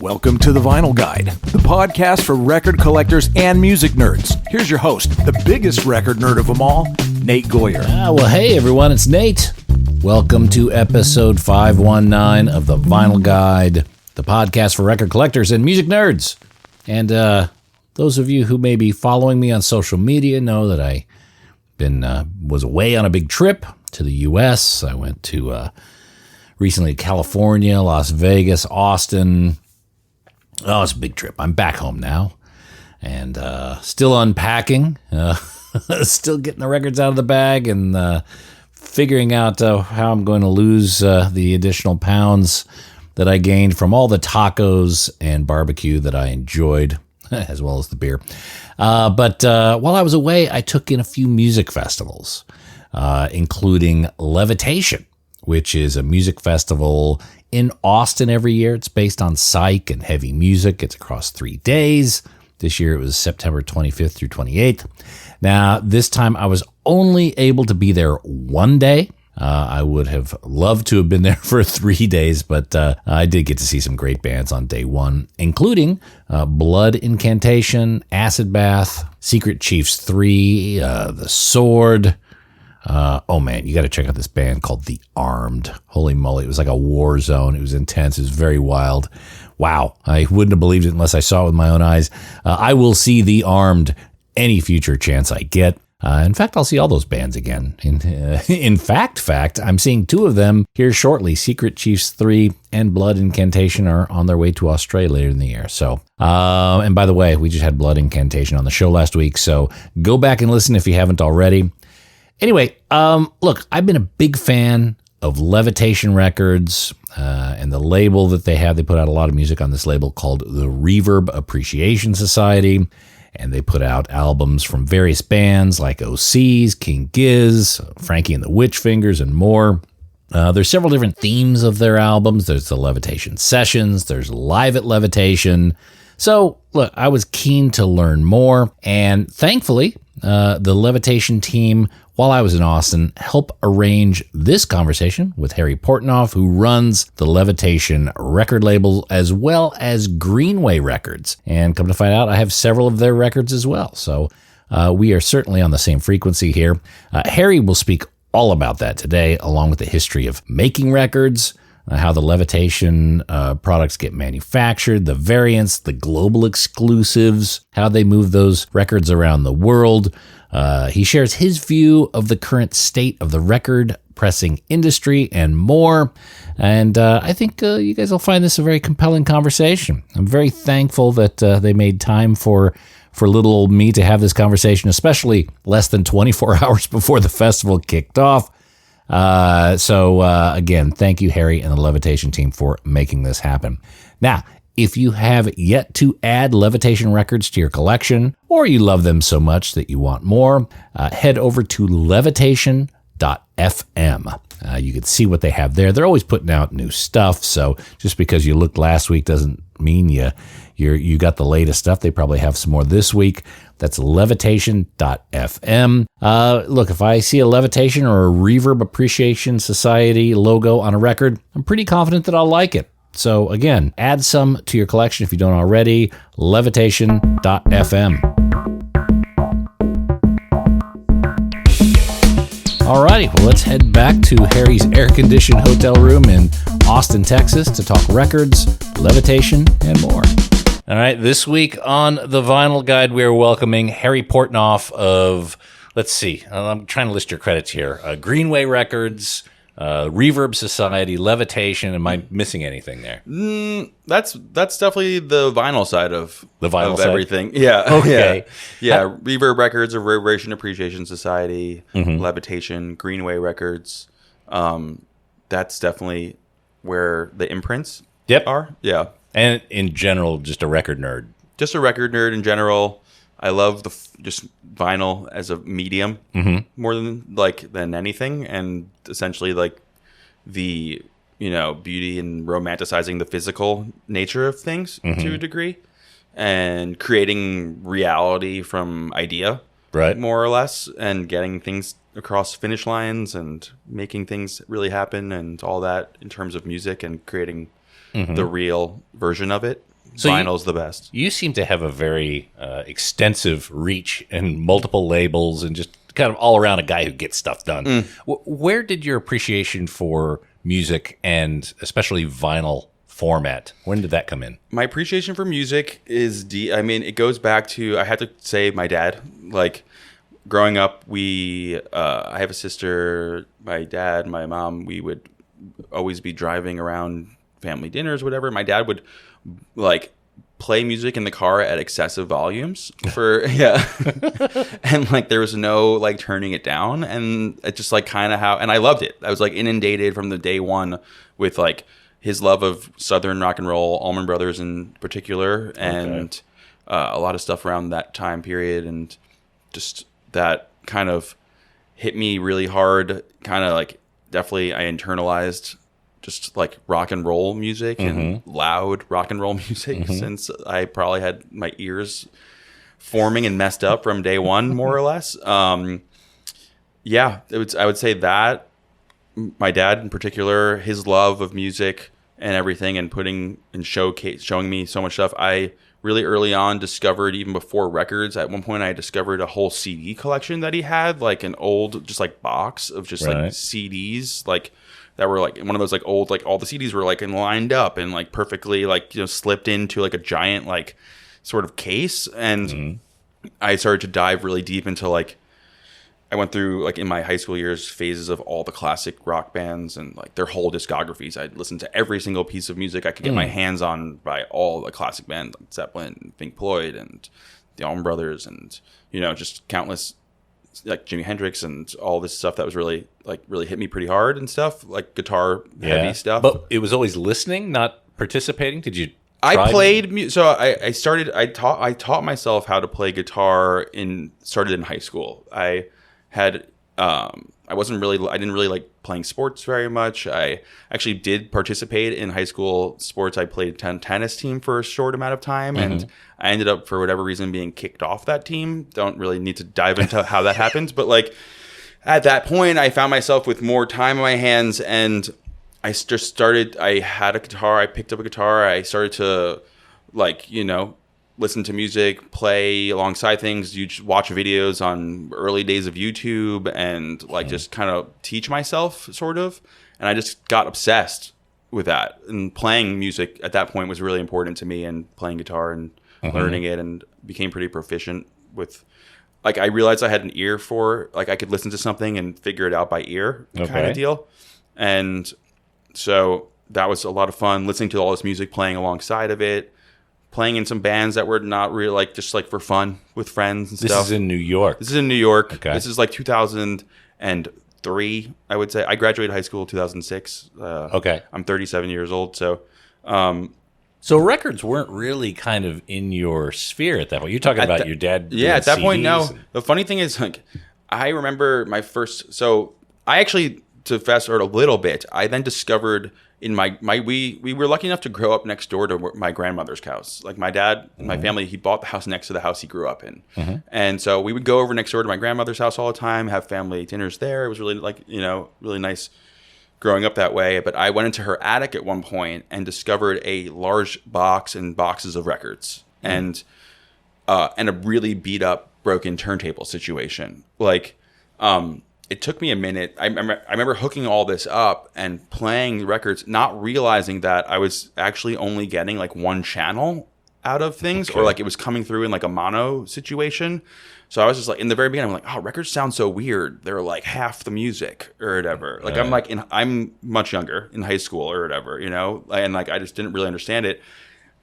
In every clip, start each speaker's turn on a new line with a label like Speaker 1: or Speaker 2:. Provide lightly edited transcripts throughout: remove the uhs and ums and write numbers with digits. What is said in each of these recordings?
Speaker 1: Welcome to The Vinyl Guide, the podcast for record collectors and music nerds. Here's your host, the biggest record nerd of them all, Nate Goyer.
Speaker 2: Well, hey everyone, it's Nate. Welcome to episode 519 of The Vinyl Guide, the podcast for record collectors and music nerds. And those of you who may be following me on social media know that I was away on a big trip to the U.S. I went to recently California, Las Vegas, Austin. Oh, it's a big trip. I'm back home now and still unpacking, still getting the records out of the bag and figuring out how I'm going to lose the additional pounds that I gained from all the tacos and barbecue that I enjoyed, as well as the beer. But while I was away, I took in a few music festivals, including Levitation, which is a music festival in Austin every year. It's based on psych and heavy music. It's across 3 days. This year it was September 25th through 28th. Now, this time I was only able to be there one day. I would have loved to have been there for 3 days, but I did get to see some great bands on day one, including Blood Incantation, Acid Bath, Secret Chiefs 3, The Sword. Oh man, you got to check out this band called The Armed. Holy moly, it was like a war zone. It was intense. It was very wild. Wow, I wouldn't have believed it unless I saw it with my own eyes. I will see The Armed any future chance I get. In fact, I'll see all those bands again. In fact, I'm seeing two of them here shortly. Secret Chiefs 3 and Blood Incantation are on their way to Australia later in the year. So, and by the way, we just had Blood Incantation on the show last week, so go back and listen if you haven't already. Anyway, look, I've been a big fan of Levitation Records and the label that they have. They put out a lot of music on this label called the Reverberation Society, and they put out albums from various bands like OCs, King Giz, Frankie and the Witch Fingers, and more. There's several different themes of their albums. There's the Levitation Sessions. There's Live at Levitation. So, look, I was keen to learn more, and thankfully, the Levitation team, while I was in Austin, helped arrange this conversation with Harry Portnof, who runs the Levitation record label as well as Greenway Records. And come to find out, I have several of their records as well. So we are certainly on the same frequency here. Harry will speak all about that today, along with the history of making records, how the Levitation products get manufactured, the variants, the global exclusives, how they move those records around the world. He shares his view of the current state of the record pressing industry and more. And I think you guys will find this a very compelling conversation. I'm very thankful that they made time for little old me to have this conversation, especially less than 24 hours before the festival kicked off. So again, thank you, Harry and the Levitation team, for making this happen. Now, if you have yet to add Levitation records to your collection, or you love them so much that you want more, head over to levitation.fm. You can see what they have there. They're always putting out new stuff, so just because you looked last week doesn't mean you got the latest stuff. They probably have some more this week. That's levitation.fm. Look, if I see a Levitation or a Reverb Appreciation Society logo on a record, I'm pretty confident that I'll like it. So again, add some to your collection if you don't already. Levitation.fm. Alrighty, well, let's head back to Harry's air-conditioned hotel room in Austin, Texas to talk records, Levitation, and more. All right, this week on The Vinyl Guide, we are welcoming Harry Portnof of, let's see, I'm trying to list your credits here, Greenway Records, Reverb Society, Levitation. Am I missing anything there?
Speaker 3: That's definitely the vinyl side of everything. Yeah.
Speaker 2: Okay.
Speaker 3: Yeah. Reverb Records, Reverberation Appreciation Society, Levitation, Greenway Records. That's definitely where the imprints are. Yeah.
Speaker 2: And in general, just a record nerd.
Speaker 3: Just a record nerd in general. I love just vinyl as a medium more than anything, and essentially like the beauty and romanticizing the physical nature of things to a degree, and creating reality from idea
Speaker 2: right?
Speaker 3: More or less, and getting things across finish lines and making things really happen and all that in terms of music and creating the real version of it.
Speaker 2: So
Speaker 3: Vinyl's the best.
Speaker 2: You seem to have a very extensive reach and multiple labels and just kind of all around a guy who gets stuff done. Where did your appreciation for music and especially vinyl format, when did that come in?
Speaker 3: My appreciation for music is I mean, it goes back to, I had to say my dad. Like, growing up, I have a sister, my dad, my mom, we would always be driving around family dinners, whatever. My dad would like play music in the car at excessive volumes for and like there was no like turning it down, and it just like kind of and I loved it. I was like inundated from the day one with like his love of Southern rock and roll, Allman Brothers in particular, and a lot of stuff around that time period, and just that kind of hit me really hard. Kind of like definitely I internalized just like rock and roll music and loud rock and roll music since I probably had my ears forming and messed up from day one, more or less. I would say that my dad in particular, his love of music and everything, and showing me so much stuff. I really early on discovered, even before records, at one point I discovered a whole CD collection that he had, like an old just like box of just like CDs, like that were like one of those like old, like all the CDs were like lined up and like perfectly like, you know, slipped into like a giant like sort of case. And I started to dive really deep into like, I went through like in my high school years phases of all the classic rock bands and like their whole discographies. I'd listen to every single piece of music I could get my hands on by all the classic bands like Zeppelin, Pink Floyd, and the Allman Brothers, and, you know, just countless, like Jimi Hendrix and all this stuff that was really hit me pretty hard and stuff, like guitar heavy stuff.
Speaker 2: But it was always listening, not participating. Did you?
Speaker 3: I played so I taught myself how to play guitar started in high school. I didn't really like playing sports very much. I actually did participate in high school sports. I played tennis team for a short amount of time, and I ended up, for whatever reason, being kicked off that team. Don't really need to dive into how that happened, but like at that point, I found myself with more time on my hands, and I just started. I had a guitar. I picked up a guitar. I started to, like, you know, listen to music, play alongside things. You watch videos on early days of YouTube, and like just kind of teach myself, sort of. And I just got obsessed with that. And playing music at that point was really important to me, and playing guitar and learning it, and became pretty proficient with. Like, I realized I had an ear for, like, I could listen to something and figure it out by ear kind of deal. And so that was a lot of fun, listening to all this music, playing alongside of it, playing in some bands that were not really, like, just, like, for fun with friends and stuff.
Speaker 2: This is in New York.
Speaker 3: This is in New York.
Speaker 2: Okay.
Speaker 3: This is, like, 2003, I would say. I graduated high school in 2006.
Speaker 2: Okay.
Speaker 3: I'm 37 years old, so...
Speaker 2: So records weren't really kind of in your sphere at that point. You're talking about your dad.
Speaker 3: Yeah, at that
Speaker 2: CDs
Speaker 3: point, no. The funny thing is, like, I remember my first. So I actually, to fast forward a little bit, I then discovered in we were lucky enough to grow up next door to my grandmother's house. Like, my dad, my family, he bought the house next to the house he grew up in, and so we would go over next door to my grandmother's house all the time, have family dinners there. It was really, like, you know, really nice growing up that way. But I went into her attic at one point and discovered a large box and boxes of records, and a really beat up, broken turntable situation. Like, it took me a minute. I remember hooking all this up and playing the records, not realizing that I was actually only getting like one channel out of things, or like it was coming through in like a mono situation. So I was just like, in the very beginning, I'm like, oh, records sound so weird. They're like half the music or whatever. Like, I'm much younger, in high school or whatever, you know? And like, I just didn't really understand it.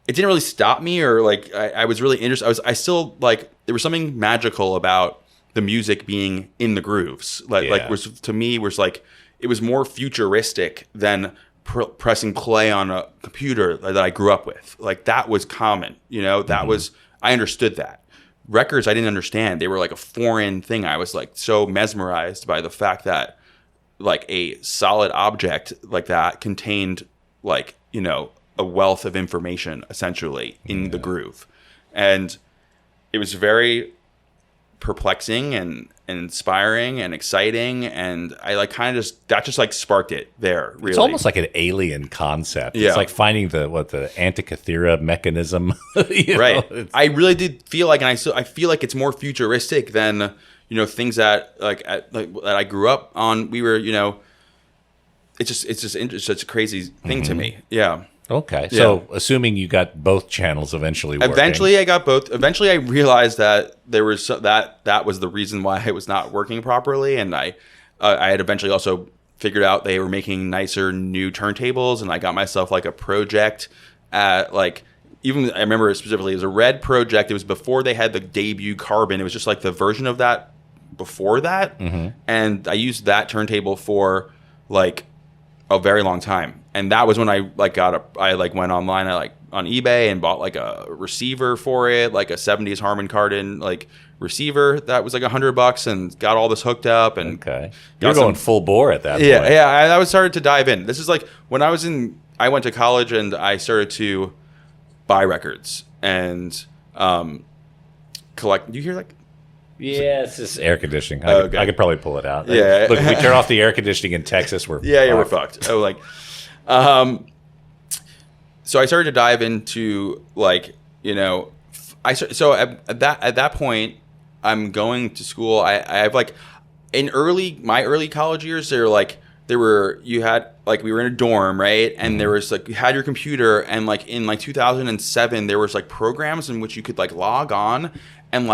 Speaker 3: It didn't really stop me, or like, I was really interested. I still, like, there was something magical about the music being in the grooves. Like to me, was like, it was more futuristic than pressing play on a computer that I grew up with. Like, that was common, you know? That was, I understood that. Records, I didn't understand. They were like a foreign thing. I was like so mesmerized by the fact that, like, a solid object like that contained, like, you know, a wealth of information essentially in the groove. And it was very perplexing and inspiring and exciting, and I like kind of just like sparked it there. Really,
Speaker 2: It's almost like an alien concept.
Speaker 3: Yeah.
Speaker 2: It's like finding the Antikythera mechanism.
Speaker 3: Right. I really did feel like, and I feel like it's more futuristic than things that that I grew up on. We were it's just such a crazy thing to me. Yeah.
Speaker 2: Okay. So assuming you got both channels eventually working.
Speaker 3: Eventually I got both. Eventually I realized that there was that was the reason why it was not working properly, and I had eventually also figured out they were making nicer new turntables, and I got myself like a project at even I remember specifically it was a red project. It was before they had the debut Carbon. It was just like the version of that before that. And I used that turntable for like a very long time. And that was when I went online, on eBay and bought like a receiver for it, like a 70s Harman Kardon receiver that was like $100, and got all this hooked up. And
Speaker 2: you're going full bore at that point.
Speaker 3: Yeah, I was started to dive in. This is like when I went to college and I started to buy records and collect. Do you hear like?
Speaker 2: Yeah, it's just air conditioning.
Speaker 3: Okay.
Speaker 2: I could probably pull it out.
Speaker 3: Yeah.
Speaker 2: Look, if we turn off the air conditioning in Texas, we're
Speaker 3: we're fucked. So I started to dive into at that point I'm going to school. I have my early college years. We were in a dorm, right? And there was you had your computer, and in 2007 there was programs in which you could log on and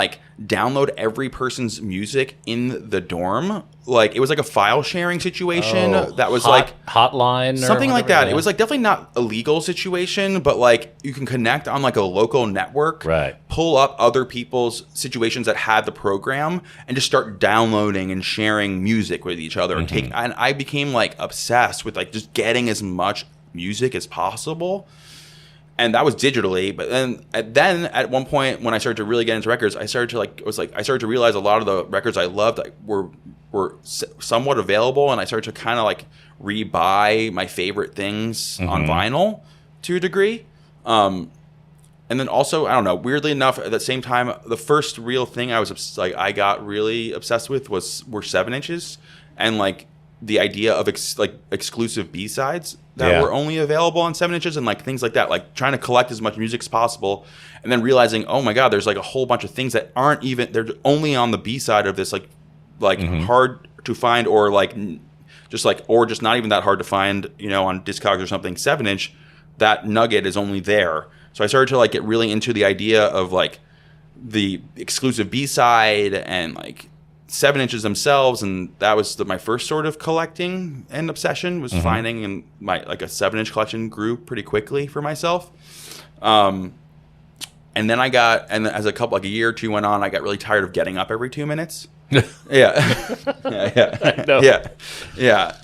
Speaker 3: download every person's music in the dorm. It was a file sharing situation that was
Speaker 2: hotline or
Speaker 3: something like
Speaker 2: whatever,
Speaker 3: that. It was definitely not a legal situation, but you can connect on a local network,
Speaker 2: right?
Speaker 3: Pull up other people's situations that had the program and just start downloading and sharing music with each other. And I became obsessed with just getting as much music as possible. And that was digitally, but then at one point when I started to really get into records, I started to realize a lot of the records I loved were somewhat available, and I started to kind of rebuy my favorite things on vinyl to a degree. And then also, I don't know, weirdly enough, at the same time, the first real thing I got really obsessed with were 7-inches, and the idea of exclusive B-sides that were only available on 7-inches, and things like that, trying to collect as much music as possible, and then realizing, oh my God, there's a whole bunch of things that aren't even, they're only on the B-side of this hard to find, or just not even that hard to find, on Discogs or something. 7-inch, that nugget is only there. So I started to get really into the idea of the exclusive B-side and 7-inches themselves, and that was my first sort of collecting and obsession was finding, and my a 7-inch collection grew pretty quickly for myself. And then as a year or two went on, I got really tired of getting up every 2 minutes. Yeah.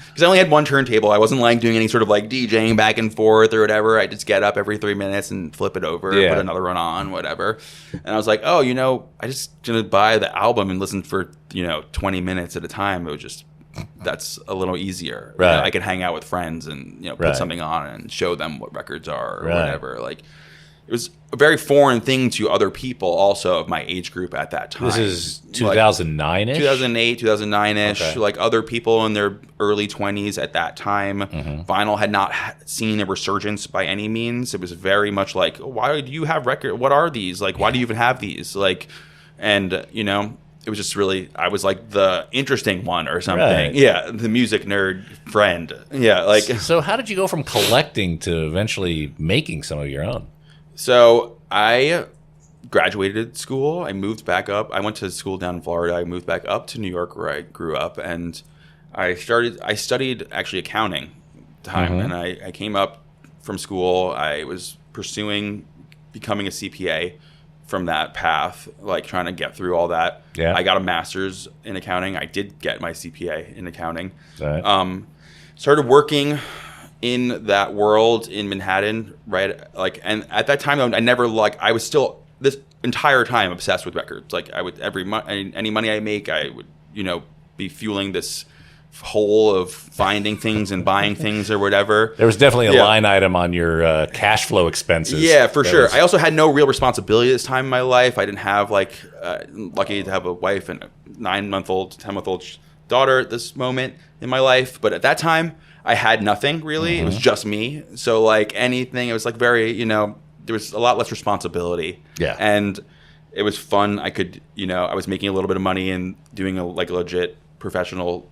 Speaker 3: Because I only had one turntable. I wasn't doing any sort of DJing back and forth or whatever. I just get up every 3 minutes and flip it over, put another one on, whatever. And I was like, I just gonna buy the album and listen for 20 minutes at a time. It was just, that's a little easier.
Speaker 2: Right.
Speaker 3: I could hang out with friends and put something on and show them what records are or whatever. It was a very foreign thing to other people also of my age group at that time.
Speaker 2: This is 2009-ish?
Speaker 3: 2008, 2009-ish.
Speaker 2: Okay.
Speaker 3: Other people in their early 20s at that time. Vinyl had not seen a resurgence by any means. It was very much why do you have record? What are these? Why do you even have these? And, it was just really, I was the interesting one or something.
Speaker 2: Right.
Speaker 3: Yeah, the music nerd friend. Yeah,
Speaker 2: So how did you go from collecting to eventually making some of your own?
Speaker 3: So I graduated school. I moved back up. I went to school down in Florida. I moved back up to New York where I grew up, and I studied actually accounting at the time. And I came up from school. I was pursuing becoming a CPA from that path, trying to get through all that.
Speaker 2: Yeah.
Speaker 3: I got a master's in accounting. I did get my CPA in accounting.
Speaker 2: Right.
Speaker 3: Started working in that world in Manhattan, right? And at that time, I never I was still this entire time obsessed with records. I would any money I make, I would be fueling this hole of finding things and buying things or whatever.
Speaker 2: There was definitely a line item on your cash flow expenses.
Speaker 3: Yeah, for sure. I also had no real responsibility at this time in my life. I didn't have lucky to have a wife and a 9-month-old, 10-month-old daughter at this moment in my life. But at that time, I had nothing really. It was just me. So like anything, it was like very, there was a lot less responsibility.
Speaker 2: Yeah.
Speaker 3: And it was fun. I could, I was making a little bit of money and doing a legit professional,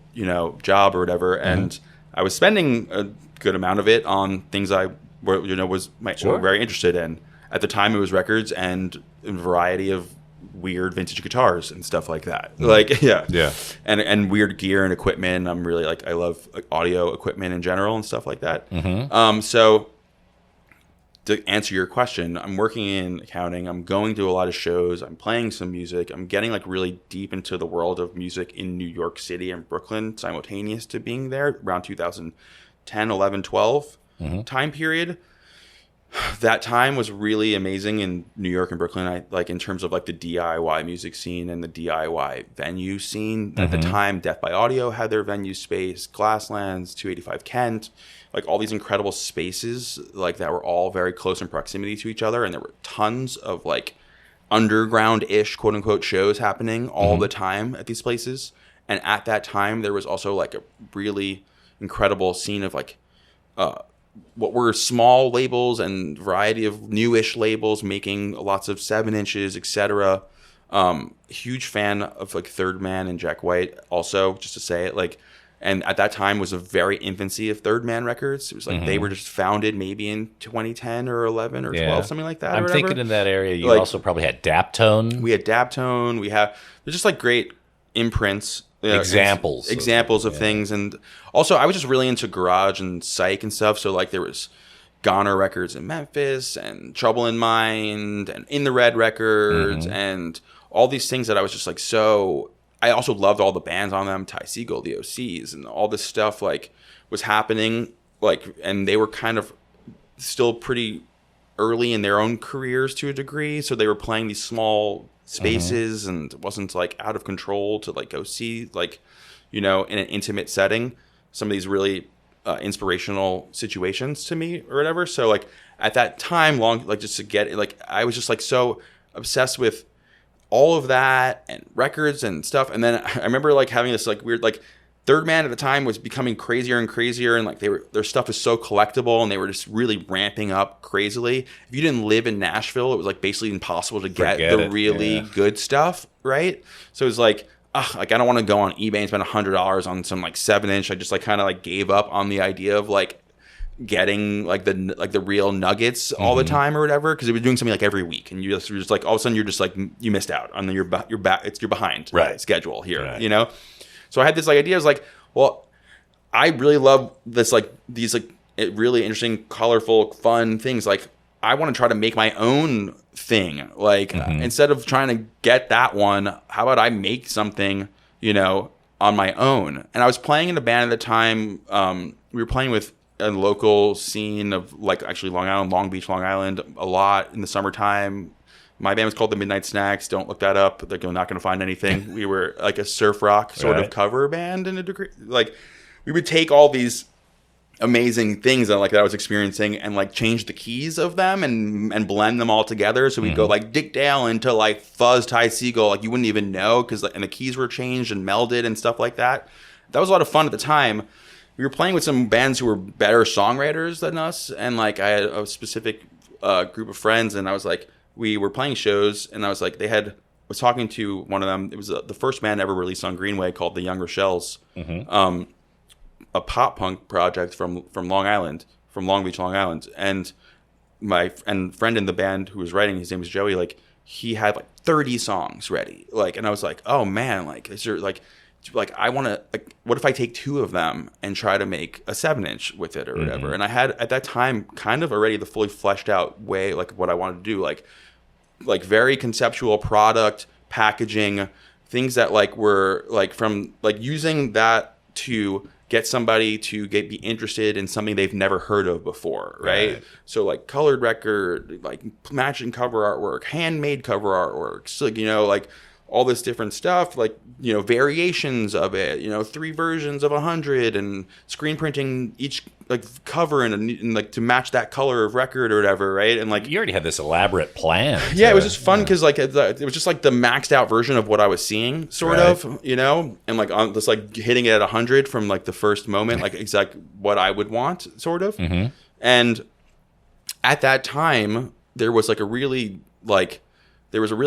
Speaker 3: job or whatever. And I was spending a good amount of it on things I was very interested in. At the time, it was records and a variety of weird vintage guitars and stuff like that. And weird gear and equipment. I'm really I love audio equipment in general and stuff like that. So to answer your question, I'm working in accounting. I'm going to a lot of shows. I'm playing some music. I'm getting really deep into the world of music in New York City and Brooklyn simultaneous to being there around 2010, 11, 12 time period. That time was really amazing in New York and Brooklyn. In terms of the DIY music scene and the DIY venue scene. At the time, Death by Audio had their venue space, Glasslands, 285 Kent, all these incredible spaces that were all very close in proximity to each other, and there were tons of underground-ish quote unquote shows happening all the time at these places. And at that time, there was also a really incredible scene of what were small labels and variety of newish labels making lots of 7 inches, etc. Huge fan of Third Man and Jack White also, just to say it. And at that time was a very infancy of Third Man Records. It was they were just founded maybe in 2010 or 11 or 12, something like that.
Speaker 2: I'm thinking in that area, you also probably had Daptone.
Speaker 3: We had Daptone. There's just great imprints.
Speaker 2: Examples
Speaker 3: of things. And also I was just really into garage and psych and stuff. So there was Goner Records in Memphis and Trouble in Mind and In the Red Records and all these things that I was just so... I also loved all the bands on them, Ty Segall, the OCs, and all this stuff was happening and they were kind of still pretty early in their own careers to a degree. So they were playing these small spaces and it wasn't out of control to go see in an intimate setting some of these really inspirational situations to me or whatever. So at that time just to get I was just so obsessed with all of that and records and stuff. And then I remember having this weird Third Man at the time was becoming crazier and crazier, and their stuff was so collectible, and they were just really ramping up crazily. If you didn't live in Nashville, it was basically impossible to get the really good stuff, right? So it was I don't want to go on eBay and spend $100 on some 7-inch. I just kind of gave up on the idea of getting the real nuggets all the time or whatever, because they were doing something every week, and you're just all of a sudden you're just you missed out on you're behind schedule here, So I had this idea. I was well, I really love this these really interesting, colorful, fun things. I want to try to make my own thing. Instead of trying to get that one, how about I make something on my own? And I was playing in a band at the time. We were playing with a local scene of actually Long Beach, Long Island a lot in the summertime. My band was called the Midnight Snacks. Don't look that up. They're not going to find anything. We were a surf rock sort of cover band in a degree. We would take all these amazing things that I was experiencing and change the keys of them and blend them all together. So we'd go Dick Dale into fuzz Ty Segall. You wouldn't even know because and the keys were changed and melded and stuff like that. That was a lot of fun at the time. We were playing with some bands who were better songwriters than us, and I had a specific group of friends, and I was we were playing shows, and I was was talking to one of them. It was the first band ever released on Greenway called the Young Rochelles, a pop punk project from Long Island, from Long Beach, Long Island. And my friend in the band who was writing, his name was Joey. He had 30 songs ready. And I was oh man, is there I want to, what if I take 2 of them and try to make a 7-inch with it or whatever? And I had at that time kind of already the fully fleshed out way, what I wanted to do, very conceptual product packaging, things that were from using that to get somebody to be interested in something they've never heard of before, right? So colored record, matching cover artwork, handmade cover artwork, all this different stuff, like, you know, variations of it, you know, 3 versions of 100 and screen printing each like cover and like to match that color of record or whatever, right? And like
Speaker 2: you already had this elaborate plan.
Speaker 3: Yeah, it was just fun because like it was just like the maxed out version of what I was seeing, sort of, you know, and like on just like hitting it at 100 from like the first moment, like exactly what I would want, sort of. And at that time, there was a really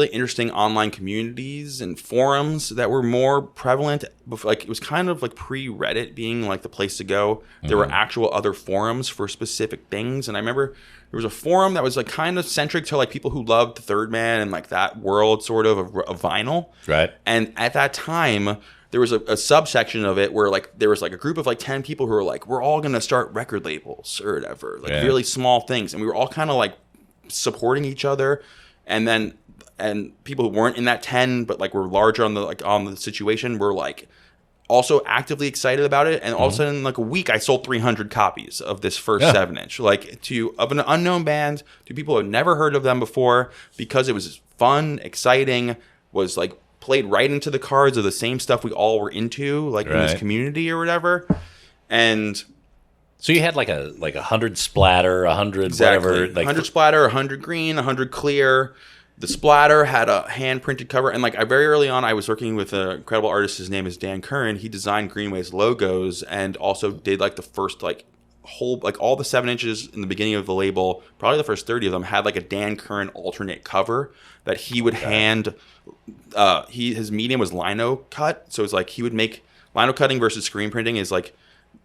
Speaker 3: interesting online communities and forums that were more prevalent. Like it was kind of like pre-Reddit being like the place to go. There were actual other forums for specific things. And I remember there was a forum that was like kind of centric to like people who loved Third Man and like that world sort of vinyl.
Speaker 2: Right.
Speaker 3: And at that time, there was a subsection of it where like there was like a group of like 10 people who were like, we're all going to start record labels or whatever, like really small things. And we were all kind of like supporting each other. And people who weren't in that 10, but like were larger on the situation, were like also actively excited about it. And all of a sudden, in like a week, I sold 300 copies of this first 7-inch, like of an unknown band, to people who had never heard of them before, because it was fun, exciting, was like played right into the cards of the same stuff we all were into, like in this community or whatever. And
Speaker 2: so you had like 100 splatter, 100 whatever, like
Speaker 3: 100 splatter, 100 green, 100 clear. The splatter had a hand printed cover, and like very early on, I was working with an incredible artist. His name is Dan Curran. He designed Greenway's logos and also did like the first like whole like all the 7 inches in the beginning of the label. Probably the first 30 of them had like a Dan Curran alternate cover that he would hand. His medium was lino cut, so it's like he would make lino cutting versus screen printing is like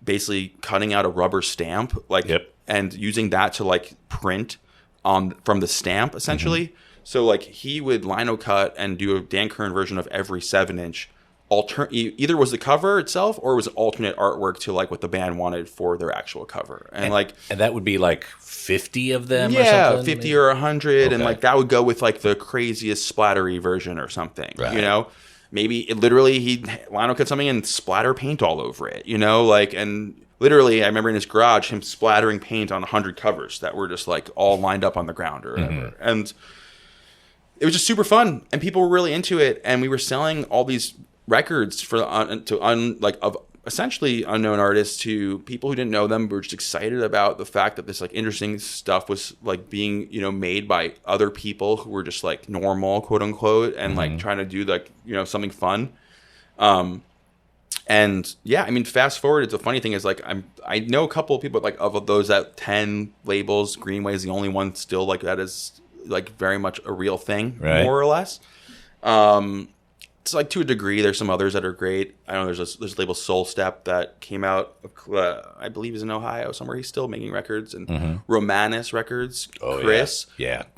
Speaker 3: basically cutting out a rubber stamp, like and using that to like print from the stamp essentially. So like he would lino cut and do a Dan Curran version of every 7-inch. Either was the cover itself or it was alternate artwork to like what the band wanted for their actual cover. And
Speaker 2: that would be like 50 of them.
Speaker 3: Yeah,
Speaker 2: or something?
Speaker 3: 50 or 100, and like that would go with like the craziest splattery version or something. You know, maybe he'd lino cut something and splatter paint all over it. You know, like and. Literally, I remember in his garage him splattering paint on 100 covers that were just like all lined up on the ground or whatever. And it was just super fun, and people were really into it. And we were selling all these records of essentially unknown artists to people who didn't know them, but were just excited about the fact that this like interesting stuff was like being, you know, made by other people who were just like normal, quote unquote, and like trying to do like, you know, something fun. And yeah, I mean, fast forward, it's a funny thing is like I know a couple of people like of those at 10 labels, Greenway is the only one still like that is like very much a real thing, more or less. It's like to a degree. There's some others that are great. I know there's a label Soul Step that came out, I believe is in Ohio somewhere. He's still making records, and Romanus Records. Chris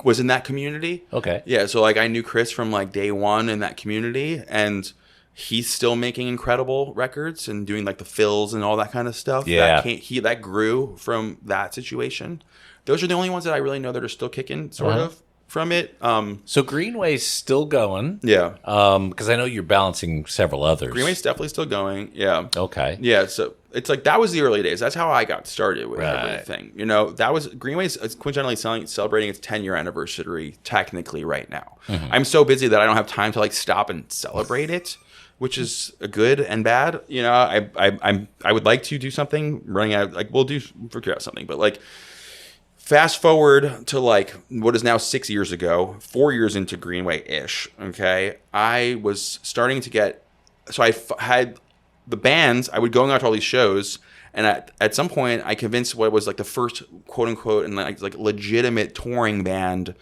Speaker 3: was in that community.
Speaker 2: Okay.
Speaker 3: Yeah, so like I knew Chris from like day one in that community, and he's still making incredible records and doing like the fills and all that kind of stuff.
Speaker 2: Yeah.
Speaker 3: That grew from that situation. Those are the only ones that I really know that are still kicking sort of from it.
Speaker 2: So Greenway's still going.
Speaker 3: Yeah.
Speaker 2: Because I know you're balancing several others.
Speaker 3: Greenway's definitely still going. Yeah.
Speaker 2: Okay.
Speaker 3: Yeah. So it's like that was the early days. That's how I got started with everything. You know, that was Greenway's coincidentally celebrating its 10-year anniversary technically right now. I'm so busy that I don't have time to like stop and celebrate it, which is a good and bad. You know, I would like to do something. Running out, like we'll figure out something, but like fast forward to like what is now 6 years ago, 4 years into Greenway-ish. Okay, I was starting to get. So I had the bands. I would going out to all these shows, and at some point, I convinced what was like the first quote unquote and like legitimate touring band.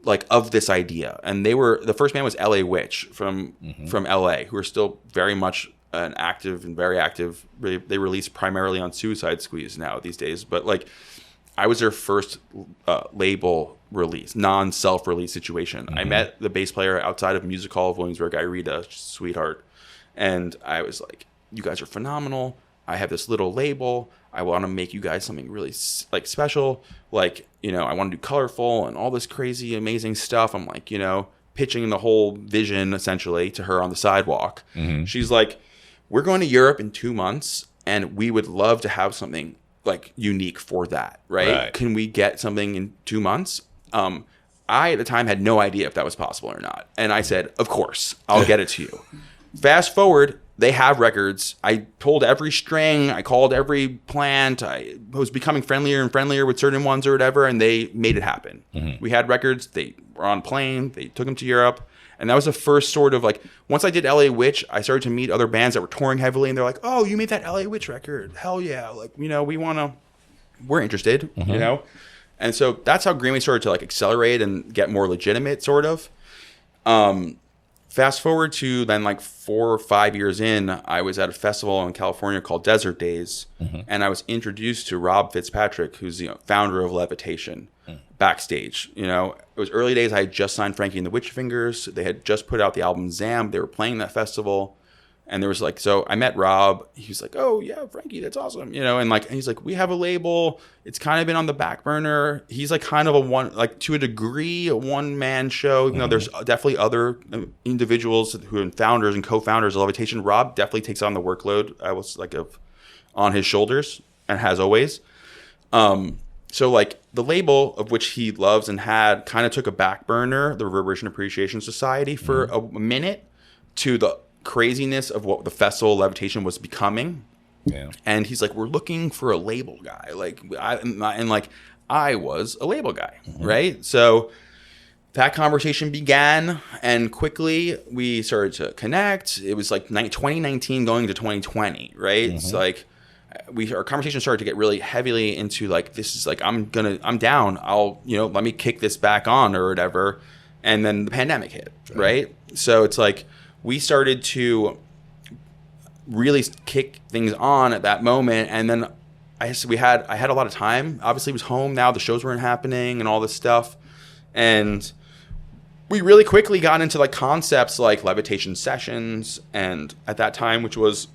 Speaker 3: Like of this idea, and the first band was LA Witch from LA, who are still very much an active and very active. They release primarily on Suicide Squeeze now these days, but like I was their first label release, non-self release situation. I met the bass player outside of Music Hall of Williamsburg, Irita, sweetheart, and I was like, "You guys are phenomenal. I have this little label. I want to make you guys something really like special. Like, you know, I want to do colorful and all this crazy, amazing stuff." I'm like, you know, pitching the whole vision essentially to her on the sidewalk. She's like, "We're going to Europe in 2 months, and we would love to have something like unique for that, right? Can we get something in 2 months?" I, at the time, had no idea if that was possible or not. And I said, of course, I'll get it to you. Fast forward, they have records. I pulled every string. I called every plant. I was becoming friendlier and friendlier with certain ones or whatever, and they made it happen. We had records. They were on a plane. They took them to Europe. And that was the first sort of like, once I did LA Witch, I started to meet other bands that were touring heavily, and they're like, oh, you made that LA Witch record. Hell yeah. Like, you know, we're interested, you know? And so that's how Greenway started to like accelerate and get more legitimate, sort of. Fast forward to then like 4 or 5 years in, I was at a festival in California called Desert Days, and I was introduced to Rob Fitzpatrick, who's founder of Levitation, backstage. You know, it was early days. I had just signed Frankie and the Witch Fingers. They had just put out the album Zam. They were playing that festival. And there was like, so I met Rob. He was like, oh yeah, Frankie, that's awesome. You know, and he's like, we have a label. It's kind of been on the back burner. He's like kind of to a degree, a one-man show. You know, there's definitely other individuals who are founders and co-founders of Levitation. Rob definitely takes on the workload. I was like on his shoulders and has always. So like the label of which he loves and had kind of took a back burner, the Reverberation Appreciation Society, for a minute, to the craziness of what the festival Levitation was becoming. Yeah. And he's like, we're looking for a label guy. Like, I was a label guy, right? So that conversation began, and quickly we started to connect. It was like 2019 going to 2020, right? It's like our conversation started to get really heavily into like, this is like, I'm down. I'll, let me kick this back on or whatever. And then the pandemic hit, right? So it's like, we started to really kick things on at that moment. And then I had a lot of time. Obviously, it was home now. The shows weren't happening and all this stuff. And we really quickly got into like concepts like Levitation sessions. And at that time, which was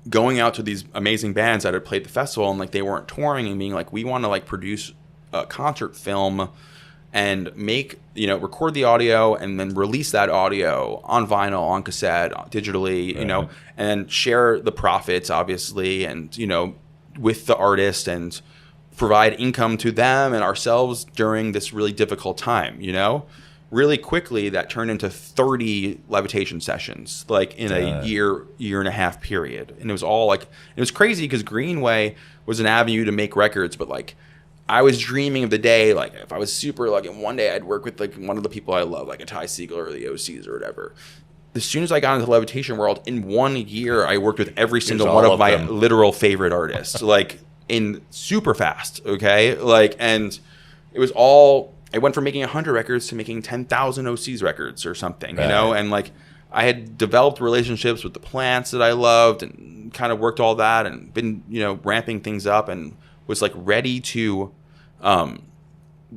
Speaker 3: going out to these amazing bands that had played the festival and like they weren't touring, and being like, we want to like produce a concert film and record the audio and then release that audio on vinyl, on cassette, digitally, and then share the profits, obviously, and, with the artist, and provide income to them and ourselves during this really difficult time, Really quickly, that turned into 30 Levitation sessions, like in a year and a half period. And it was all like, it was crazy because Greenway was an avenue to make records, but like, I was dreaming of the day, like if I was super lucky, and one day I'd work with like one of the people I love, like a Ty Segall or the OCs or whatever. As soon as I got into the Levitation world, in 1 year, I worked with every single one of my literal favorite artists, like in super fast. Okay. Like, and it was all, I went from making 100 records to making 10,000 OCs records or something, and like I had developed relationships with the plants that I loved and kind of worked all that and been, ramping things up, and was like ready to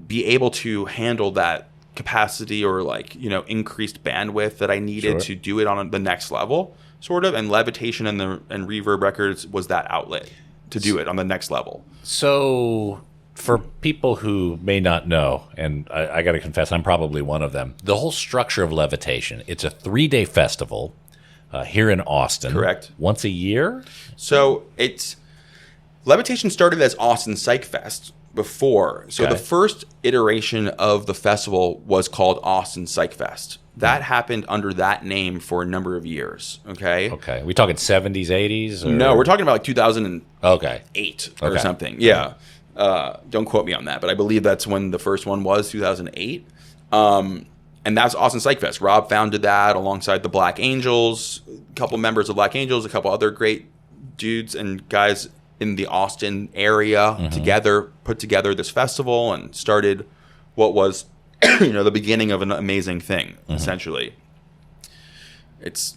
Speaker 3: be able to handle that capacity or like, increased bandwidth that I needed to do it on the next level, sort of. And Levitation and Reverb Records was that outlet to do it on the next level. So
Speaker 2: for people who may not know, and I got to confess, I'm probably one of them, the whole structure of Levitation, it's a 3-day festival here in Austin.
Speaker 3: Correct.
Speaker 2: Once a year?
Speaker 3: So Levitation started as Austin Psych Fest before. So the first iteration of the festival was called Austin Psych Fest. That happened under that name for a number of years. Okay.
Speaker 2: We talking 70s, 80s? Or?
Speaker 3: No, we're talking about like 2008 or something. Yeah. Don't quote me on that, but I believe that's when the first one was, 2008. And that's Austin Psych Fest. Rob founded that alongside the Black Angels, a couple members of Black Angels, a couple other great dudes and guys in the Austin area put together this festival and started what was, the beginning of an amazing thing, essentially. It's,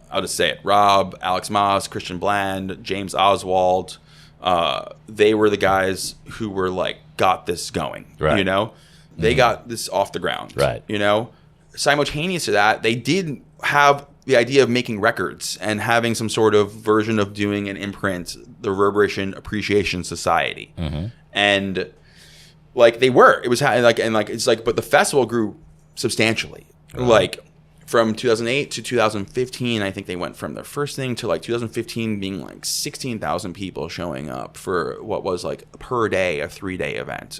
Speaker 3: I'll just say it. Rob, Alex Moss, Christian Bland, James Oswald, they were the guys who were like, got this going, They got this off the ground, Simultaneous to that, they did have the idea of making records and having some sort of version of doing an imprint, the Reverberation Appreciation Society. And like they were, it was but the festival grew substantially. Like from 2008 to 2015, I think they went from their first thing to like 2015 being like 16,000 people showing up for what was like per day, a 3-day event,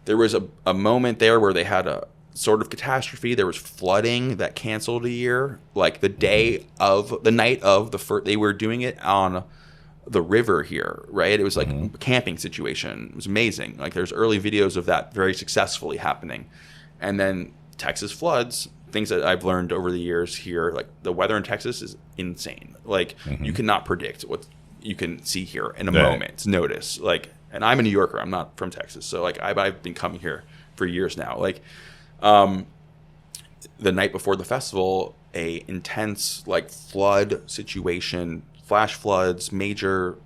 Speaker 3: there was a moment there where they had a sort of catastrophe. There was flooding that canceled a year. Like the night of the first, they were doing it on the river here, right? It was like a camping situation. It was amazing. Like there's early videos of that very successfully happening. And then Texas floods, things that I've learned over the years here, like the weather in Texas is insane. Like you cannot predict what you can see here in a moment's notice. Like, and I'm a New Yorker. I'm not from Texas. So like I've been coming here for years now. Like the night before the festival, a intense like flood situation, flash floods, major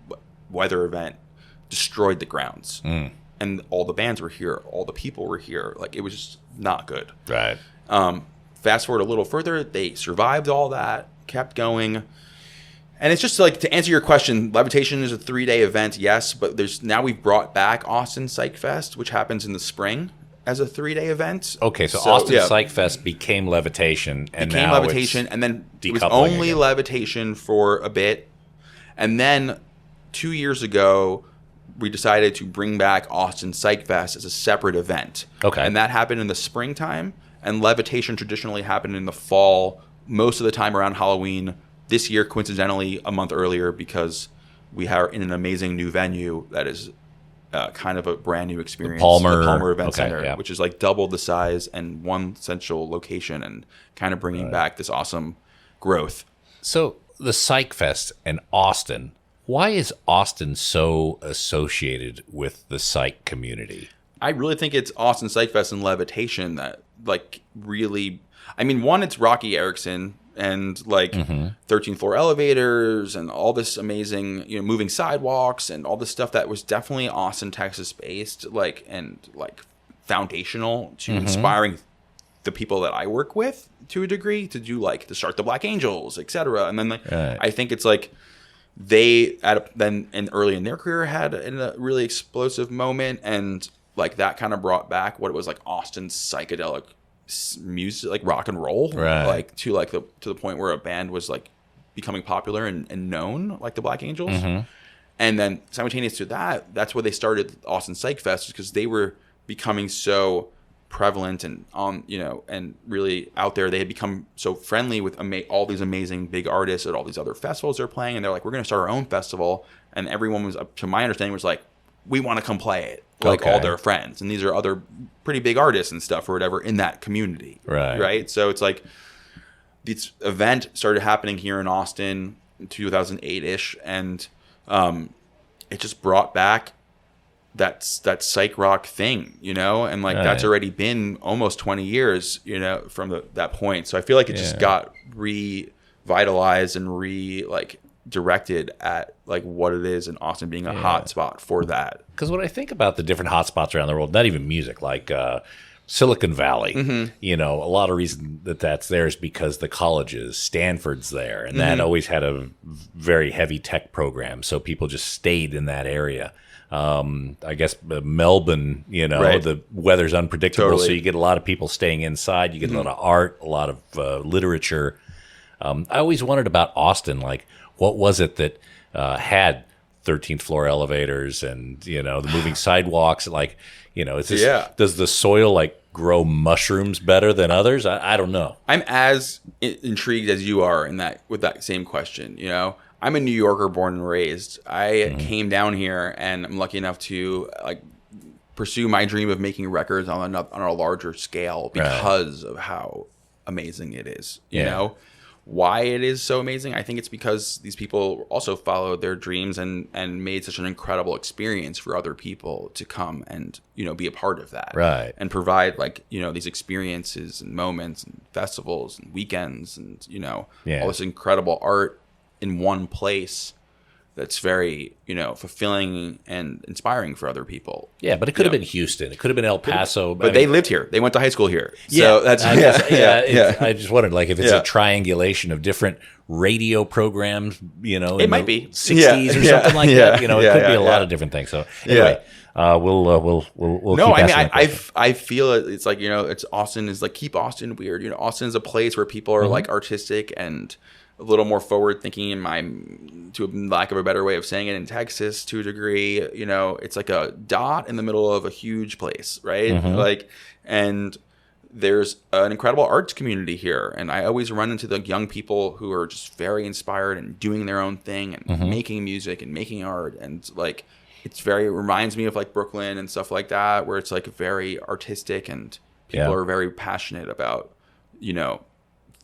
Speaker 3: weather event destroyed the grounds. And all the bands were here. All the people were here. Like it was just not good.
Speaker 2: Right.
Speaker 3: Fast forward a little further, they survived all that, kept going. And it's just like, to answer your question, Levitation is a 3-day event, yes, but now we've brought back Austin Psych Fest, which happens in the spring as a 3-day event.
Speaker 2: Okay, so Austin Psych Fest became Levitation, and
Speaker 3: became
Speaker 2: now
Speaker 3: Levitation, and then it was
Speaker 2: decoupling
Speaker 3: only
Speaker 2: again.
Speaker 3: Levitation for a bit. And then 2 years ago, we decided to bring back Austin Psych Fest as a separate event.
Speaker 2: Okay.
Speaker 3: And that happened in the springtime, and Levitation traditionally happened in the fall, most of the time around Halloween. This year, coincidentally, a month earlier, because we are in an amazing new venue that is kind of a brand new experience.
Speaker 2: The
Speaker 3: Palmer Event
Speaker 2: okay,
Speaker 3: Center,
Speaker 2: yeah.
Speaker 3: which is like double the size and one central location, and kind of bringing back this awesome growth.
Speaker 2: So the Psych Fest and Austin, why is Austin so associated with the psych community?
Speaker 3: I really think it's Austin Psych Fest and Levitation that like really, I mean, one, it's Rocky Erickson and like 13th floor elevators and all this amazing, moving sidewalks and all this stuff that was definitely Austin, Texas based, like, and like foundational to inspiring the people that I work with to a degree to do like to start the Black Angels, etc. And then like, I think it's like they then early in their career had a really explosive moment, and like that kind of brought back what it was like Austin's psychedelic music, like rock and roll, like to the point where a band was like becoming popular and known, like the Black Angels. And then simultaneous to that, that's where they started Austin Psych Fest, because they were becoming so prevalent and and really out there. They had become so friendly with all these amazing big artists at all these other festivals they're playing, and they're like, we're going to start our own festival. And everyone was, up to my understanding, was like, we want to come play it, like all their friends, and these are other pretty big artists and stuff or whatever in that community, right? So it's like this event started happening here in Austin in 2008-ish, and it just brought back that psych rock thing, and like that's already been almost 20 years, from that point. So I feel like it just got revitalized and directed at like what it is in Austin being a hot spot for that.
Speaker 2: Because when I think about the different hot spots around the world, not even music, like Silicon Valley, a lot of reason that's there is because the colleges, Stanford's there, and that always had a very heavy tech program, so people just stayed in that area. I guess Melbourne, the weather's unpredictable, so you get a lot of people staying inside. You get a lot of art, a lot of literature. I always wondered about Austin, like what was it that had 13th floor elevators and the moving sidewalks? Like does the soil like grow mushrooms better than others? I don't know. I'm
Speaker 3: as intrigued as you are with that same question. I'm a New Yorker born and raised. I came down here, and I'm lucky enough to like pursue my dream of making records on a larger scale because of how amazing it is. You know why it is so amazing? I think it's because these people also followed their dreams and made such an incredible experience for other people to come and be a part of that, and provide like these experiences and moments and festivals and weekends and all this incredible art in one place that's very fulfilling and inspiring for other people.
Speaker 2: Yeah, but it could have been Houston. It could have been El Paso.
Speaker 3: But they lived here. They went to high school here. So that's
Speaker 2: I just wondered, like, if it's a triangulation of different radio programs,
Speaker 3: it might be
Speaker 2: 60s or something like that. It could be a lot of different things. So anyway, we'll
Speaker 3: no,
Speaker 2: keep
Speaker 3: I mean, I feel it's like it's Austin is like, keep Austin weird. Austin is a place where people are like artistic and a little more forward thinking to a lack of a better way of saying it, in Texas to a degree. You know, it's like a dot in the middle of a huge place, right? Like, and there's an incredible arts community here, and I always run into the young people who are just very inspired and doing their own thing and making music and making art, and like it reminds me of like Brooklyn and stuff like that, where it's like very artistic and people are very passionate about, you know,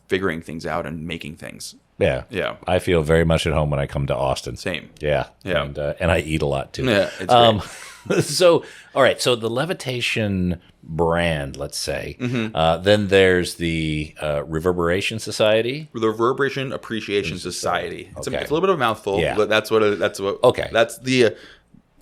Speaker 3: figuring things out and making things.
Speaker 2: Yeah. I feel very much at home when I come to Austin.
Speaker 3: Same.
Speaker 2: Yeah. And I eat a lot too.
Speaker 3: Yeah, it's great.
Speaker 2: So, all right. So the Levitation brand, let's say, then there's the Reverberation Society.
Speaker 3: The Reverberation Appreciation Society. It's a little bit of a mouthful,
Speaker 2: Yeah.
Speaker 3: but that's what.
Speaker 2: Okay.
Speaker 3: That's the,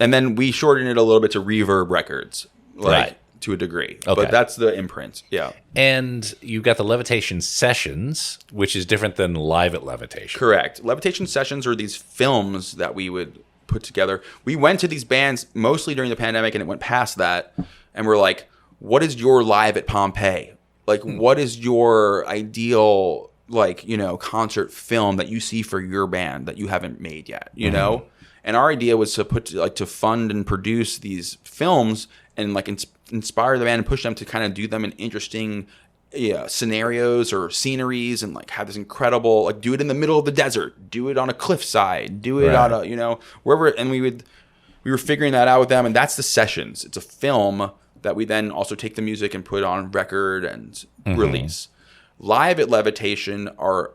Speaker 3: and then we shorten it a little bit to Reverb Records, like
Speaker 2: Right.
Speaker 3: to a degree.
Speaker 2: Okay.
Speaker 3: But that's the imprint. Yeah.
Speaker 2: And you've got the Levitation Sessions, which is different than Live at Levitation.
Speaker 3: Correct. Levitation Sessions are these films that we would put together. We went to these bands mostly during the pandemic, and it went past that, and we're like, what is your Live at Pompeii? Like, what is your ideal, like, you know, concert film that you see for your band that you haven't made yet, you know? And our idea was to fund and produce these films and like inspire the band and push them to kind of do them in interesting scenarios or sceneries, and like have this incredible, like, do it in the middle of the desert, do it on a cliffside, do it on a, you know, wherever. And we were figuring that out with them, and that's the Sessions. It's a film that we then also take the music and put on record and release. Live at Levitation are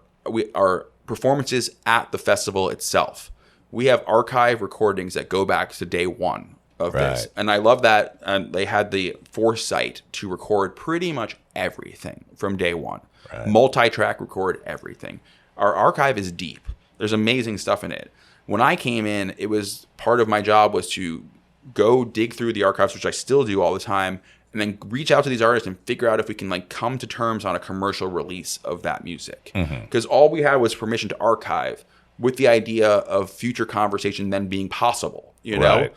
Speaker 3: performances at the festival itself. We have archive recordings that go back to day one of this. And I love that. And they had the foresight to record pretty much everything from day one. Multi-track record everything. Our archive is deep. There's amazing stuff in it. When I came in, it was part of my job was to go dig through the archives, which I still do all the time, and then reach out to these artists and figure out if we can like come to terms on a commercial release of that music. Because all we had was permission to archive, with the idea of future conversation then being possible, you know?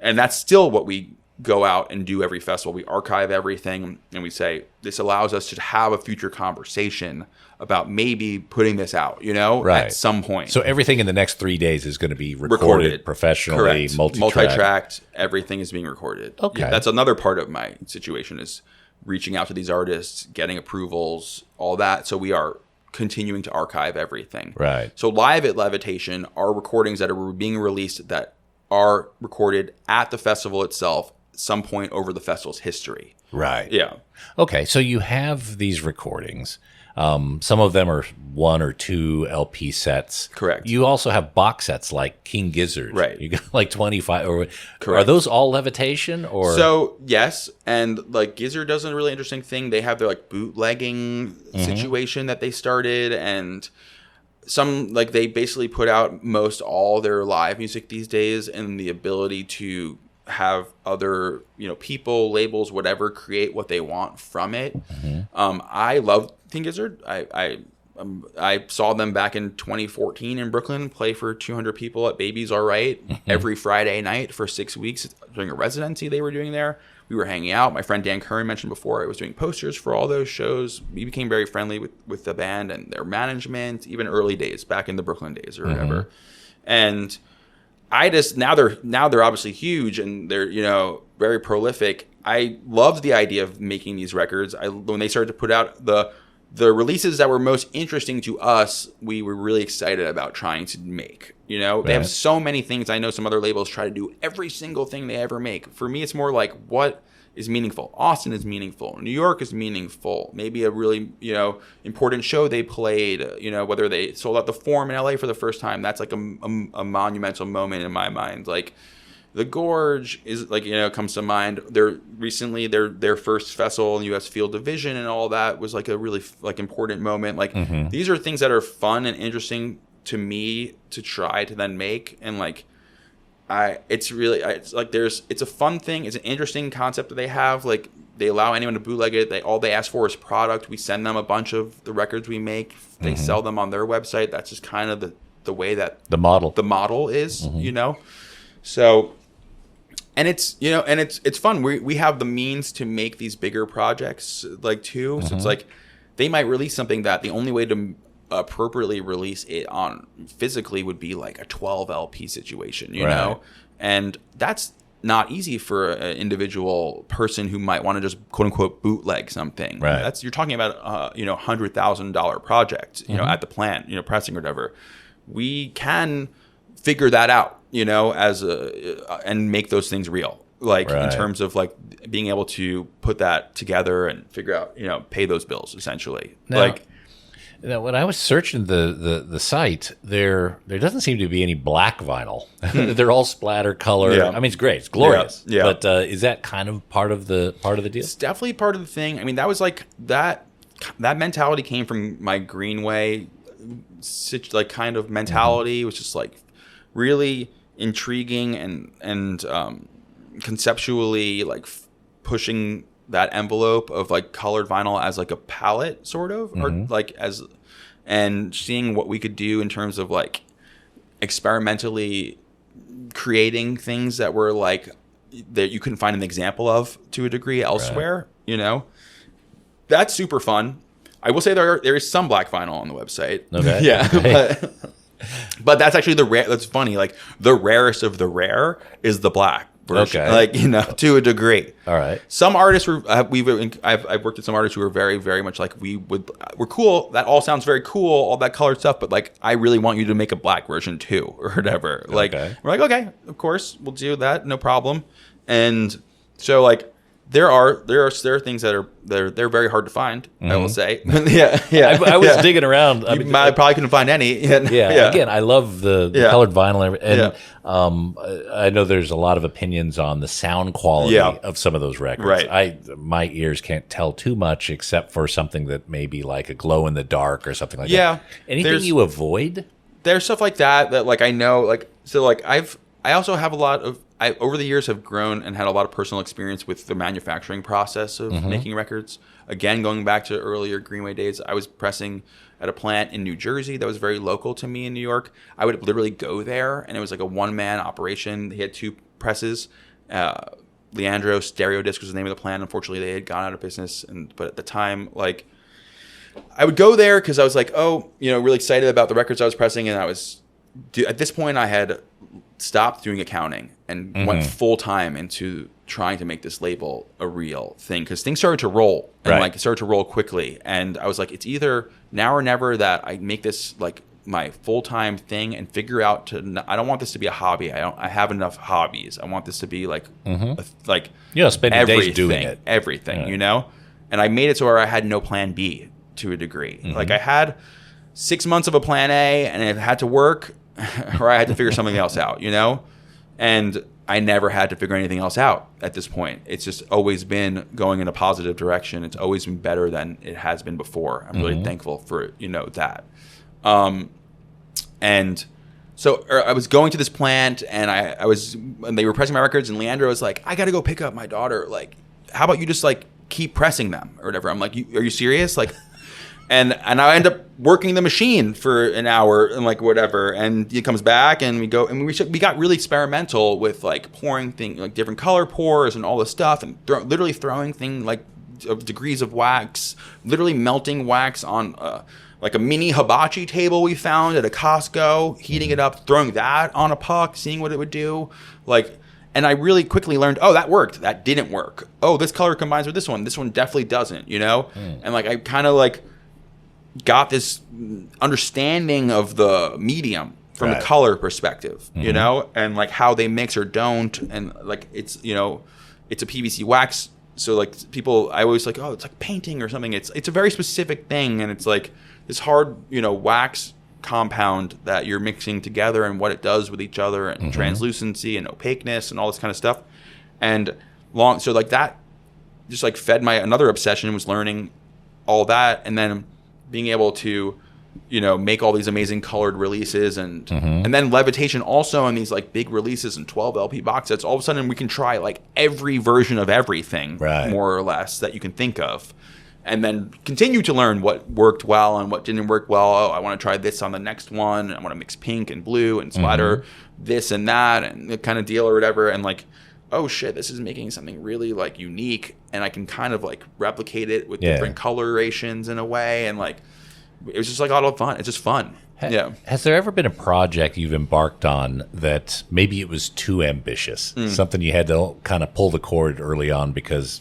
Speaker 3: And that's still what we go out and do every festival. We archive everything, and we say, this allows us to have a future conversation about maybe putting this out, you know, at some point.
Speaker 2: So everything in the next 3 days is going to be recorded professionally,
Speaker 3: multi-tracked. Everything is being recorded.
Speaker 2: Okay.
Speaker 3: Yeah, that's another part of my situation, is reaching out to these artists, getting approvals, all that. So we are continuing to archive everything. So Live at Levitation are recordings that are being released that are recorded at the festival itself, some point over the festival's history. Yeah.
Speaker 2: Okay, so you have these recordings. Some of them are 1 or 2 LP sets.
Speaker 3: Correct.
Speaker 2: You also have box sets like King Gizzard. You got like 25.
Speaker 3: Correct.
Speaker 2: Are those all Levitation? Or
Speaker 3: so yes, and like Gizzard does a really interesting thing. They have their like bootlegging situation that they started, and some, like, they basically put out most all their live music these days, and the ability to have other, you know, people, labels, whatever, create what they want from it. I love King Gizzard. I saw them back in 2014 in Brooklyn play for 200 people at Baby's All Right every Friday night for 6 weeks during a residency they were doing there. We were hanging out. My friend Dan Curran mentioned before, I was doing posters for all those shows. We became very friendly with the band and their management, even early days, back in the Brooklyn days or whatever. And I just, now they're obviously huge and they're, you know, very prolific. I loved the idea of making these records. When they started to put out the releases that were most interesting to us, we were really excited about trying to make. You know, they have so many things. I know some other labels try to do every single thing they ever make. For me, it's more like, what is meaningful? Austin is meaningful. New York is meaningful. Maybe a really, you know, important show they played, you know, whether they sold out the Forum in LA for the first time. That's like a monumental moment in my mind. Like, the Gorge is, like, you know, comes to mind. Their first festival in the U.S. Field Division and all that was like a really like important moment. Like, these are things that are fun and interesting to me to try to then make. And like, it's a fun thing. It's an interesting concept that they have. Like, they allow anyone to bootleg it. All they ask for is product. We send them a bunch of the records we make. They sell them on their website. That's just kind of the way that the model is, you know? So, and it's, you know, and it's fun. We have the means to make these bigger projects, like, too. So it's like, they might release something that the only way to appropriately release it on physically would be like a 12 LP situation, you know? And that's not easy for an individual person who might want to just quote unquote bootleg something. You're talking about $100,000 project, you know, at the plant, you know, pressing or whatever. We can figure that out, you know, and make those things real. Like in terms of like being able to put that together and figure out, you know, pay those bills essentially.
Speaker 2: Now, when I was searching the site, there doesn't seem to be any black vinyl. They're all splatter color. I mean, it's great, it's glorious. But is that kind of part of the deal?
Speaker 3: It's definitely part of the thing. I mean, that was like that mentality came from my Greenway, like kind of mentality. It was just like really intriguing and conceptually like pushing that envelope of like colored vinyl as like a palette sort of, or like and seeing what we could do in terms of like experimentally creating things that were like that you couldn't find an example of to a degree elsewhere, you know. That's super fun. I will say there is some black vinyl on the website. But that's actually that's funny. Like the rarest of the rare is the black version. Like, you know, to a degree.
Speaker 2: All right.
Speaker 3: Some artists I've worked with some artists who are very, very much like we're cool. That all sounds very cool, all that colored stuff. But like, I really want you to make a black version too, or whatever. Like, we're like, okay, of course, we'll do that, no problem. And so like, there are things that are they're very hard to find. I will say,
Speaker 2: I was digging around.
Speaker 3: I probably couldn't find any.
Speaker 2: Again, I love the colored vinyl, and I know there's a lot of opinions on the sound quality of some of those records. My ears can't tell too much, except for something that may be like a glow in the dark or something like that. Anything you avoid?
Speaker 3: There's stuff like that like I know, like so like I also have a lot of. I, over the years, have grown and had a lot of personal experience with the manufacturing process of making records. Again, going back to earlier Greenway days, I was pressing at a plant in New Jersey that was very local to me in New York. I would literally go there, and it was like a one-man operation. He had 2 presses. Leandro Stereo Disc was the name of the plant. Unfortunately, they had gone out of business. But at the time, like, I would go there because I was like, really excited about the records I was pressing, and at this point, I had stopped doing accounting and went full time into trying to make this label a real thing, because things started to roll and like started to roll quickly. And I was like, it's either now or never that I make this like my full time thing and figure out I don't want this to be a hobby. I have enough hobbies. I want this to be like
Speaker 2: spending days doing it,
Speaker 3: everything, you know. And I made it so where I had no plan B to a degree. Like I had 6 months of a plan A, and it had to work. Or I had to figure something else out, you know? And I never had to figure anything else out at this point. It's just always been going in a positive direction. It's always been better than it has been before. I'm really thankful for, that. And so I was going to this plant, and and they were pressing my records, and Leandro was like, I got to go pick up my daughter. Like, how about you just like keep pressing them or whatever? I'm like, are you serious? Like, And I end up working the machine for an hour and like whatever, and he comes back and we go and we got really experimental with like pouring things like different color pours and all this stuff, and literally throwing things like degrees of wax, literally melting wax on like a mini hibachi table we found at a Costco, heating it up, throwing that on a puck, seeing what it would do, like. And I really quickly learned, that worked, that didn't work. Oh, this color combines with this one definitely doesn't, you know. And like I kind of like got this understanding of the medium from the color perspective, you know, and like how they mix or don't. And like, it's, it's a PVC wax. So like I always like, it's like painting or something. It's a very specific thing. And it's like this hard, wax compound that you're mixing together and what it does with each other, and translucency and opaqueness and all this kind of stuff. And so like that just like fed my, another obsession was learning all that. And then being able to, make all these amazing colored releases, and then Levitation also in these like big releases and 12 LP box sets. All of a sudden we can try like every version of everything, more or less, that you can think of, and then continue to learn what worked well and what didn't work well. I want to try this on the next one. I want to mix pink and blue and splatter this and that and the kind of deal or whatever. And like, oh shit, this is making something really like unique, and I can kind of like replicate it with different colorations in a way, and like it was just like a lot of fun. It's just fun. Yeah.
Speaker 2: Has there ever been a project you've embarked on that maybe it was too ambitious? Something you had to kind of pull the cord early on because...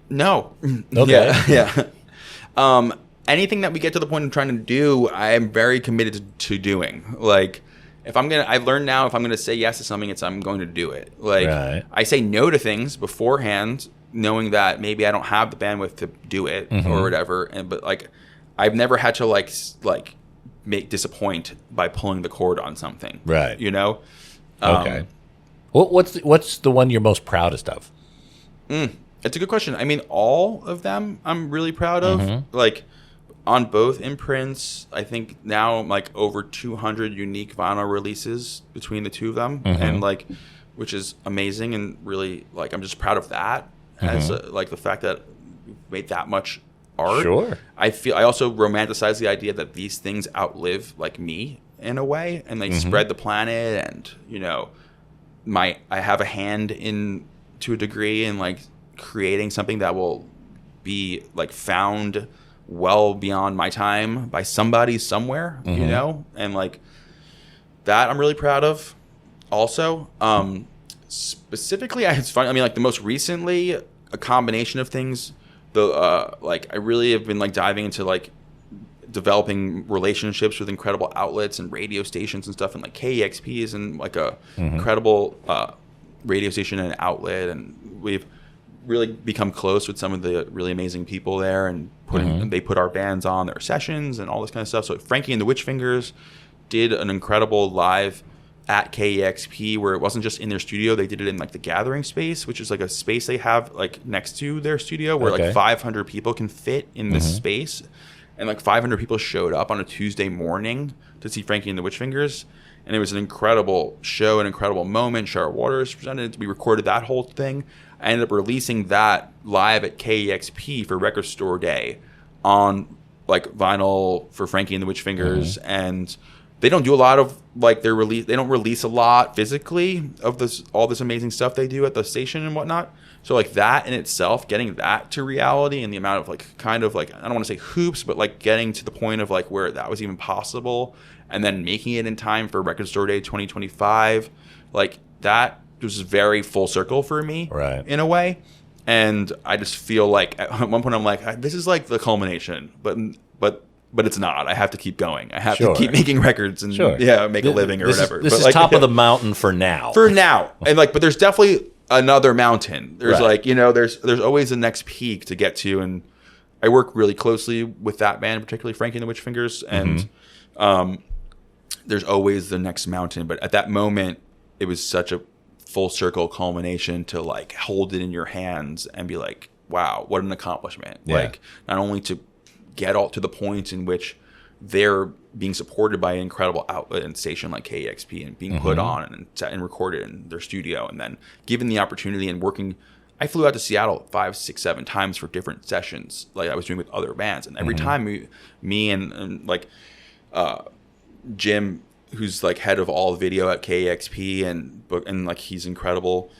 Speaker 3: No.
Speaker 2: Okay.
Speaker 3: Yeah. Anything that we get to the point of trying to do, I am very committed to doing. Like, I learned now if I'm gonna say yes to something, I'm going to do it. Like,
Speaker 2: Right.
Speaker 3: I say no to things beforehand, knowing that maybe I don't have the bandwidth to do it or whatever. But like, I've never had to disappoint by pulling the cord on something.
Speaker 2: Right.
Speaker 3: You know.
Speaker 2: Okay. What's the one you're most proudest of?
Speaker 3: It's a good question. I mean, all of them I'm really proud of. Like, on both imprints, I think now like over 200 unique vinyl releases between the two of them, and like, which is amazing, and really like I'm just proud of that as like the fact that we've made that much art.
Speaker 2: Sure.
Speaker 3: I also romanticize the idea that these things outlive like me in a way, and they spread the planet, and you know, I have a hand in to a degree in like creating something that will be like found well beyond my time by somebody somewhere, you know, and like that I'm really proud of. Also, specifically, it's fun. I mean, like the most recently, a combination of things. Like I really have been like diving into like developing relationships with incredible outlets and radio stations and stuff, and like KEXP is in like a incredible radio station and outlet, and we've really become close with some of the really amazing people there, and they put our bands on their sessions and all this kind of stuff. So Frankie and the Witchfingers did an incredible live at KEXP where it wasn't just in their studio. They did it in like the gathering space, which is like a space they have like next to their studio where like 500 people can fit in this space. And like 500 people showed up on a Tuesday morning to see Frankie and the Witchfingers. And it was an incredible show, an incredible moment. Shara Waters presented. We recorded that whole thing. I ended up releasing that live at KEXP for Record Store Day on like vinyl for Frankie and the Witchfingers. And they don't do a lot of like they don't release a lot physically of all this amazing stuff they do at the station and whatnot. So like that in itself, getting that to reality, and the amount of like kind of like I don't want to say hoops, but like getting to the point of like where that was even possible, and then making it in time for Record Store Day 2025, like that was very full circle for me,
Speaker 2: right,
Speaker 3: in a way. And I just feel like at one point I'm like, this is like the culmination, but it's not. I have to keep going. I have to keep making records and make a living or whatever.
Speaker 2: This is
Speaker 3: like,
Speaker 2: top of the mountain for now.
Speaker 3: For now, and like, but there's definitely another mountain. There's like, you know, there's always the next peak to get to, and I work really closely with that band, particularly Frankie and the Witchfingers, and there's always the next mountain. But at that moment, it was such a full circle culmination to like hold it in your hands and be like, wow, what an accomplishment. Like not only to get all to the point in which they're being supported by an incredible outlet and station like KEXP and being put on and recorded in their studio, and then given the opportunity and working. I flew out to Seattle 5, 6, 7 times for different sessions like I was doing with other bands, and every time me and like Jim, who's like head of all video at KEXP and like he's incredible,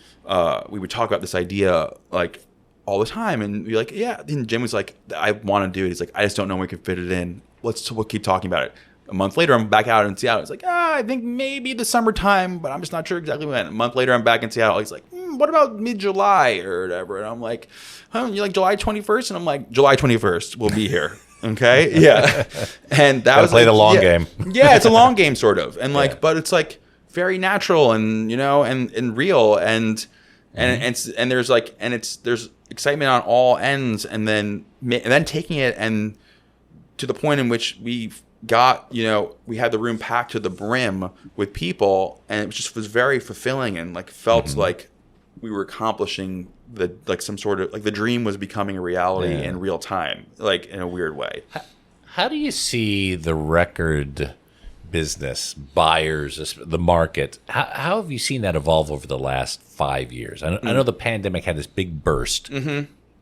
Speaker 3: we would talk about this idea like all the time, and be like, yeah. And Jim was like, I want to do it. He's like, I just don't know when we can fit it in. We'll keep talking about it. A month later, I'm back out in Seattle. It's like, I think maybe the summertime, but I'm just not sure exactly when. A month later, I'm back in Seattle. He's like, what about mid-July or whatever? And I'm like, you like July 21st? And I'm like, July 21st, we'll be here. Okay, yeah. And that was
Speaker 2: play
Speaker 3: like,
Speaker 2: the long game.
Speaker 3: Yeah, it's a long game, sort of, and like, but it's like very natural and you know and real and there's like there's excitement on all ends, and then taking it and to the point in which we've got, you know, we had the room packed to the brim with people, and it just was very fulfilling and like felt like we were accomplishing some sort of like the dream was becoming a reality in real time, like in a weird way.
Speaker 2: How do you see the record business, buyers, the market? How have you seen that evolve over the last 5 years? I know the pandemic had this big burst.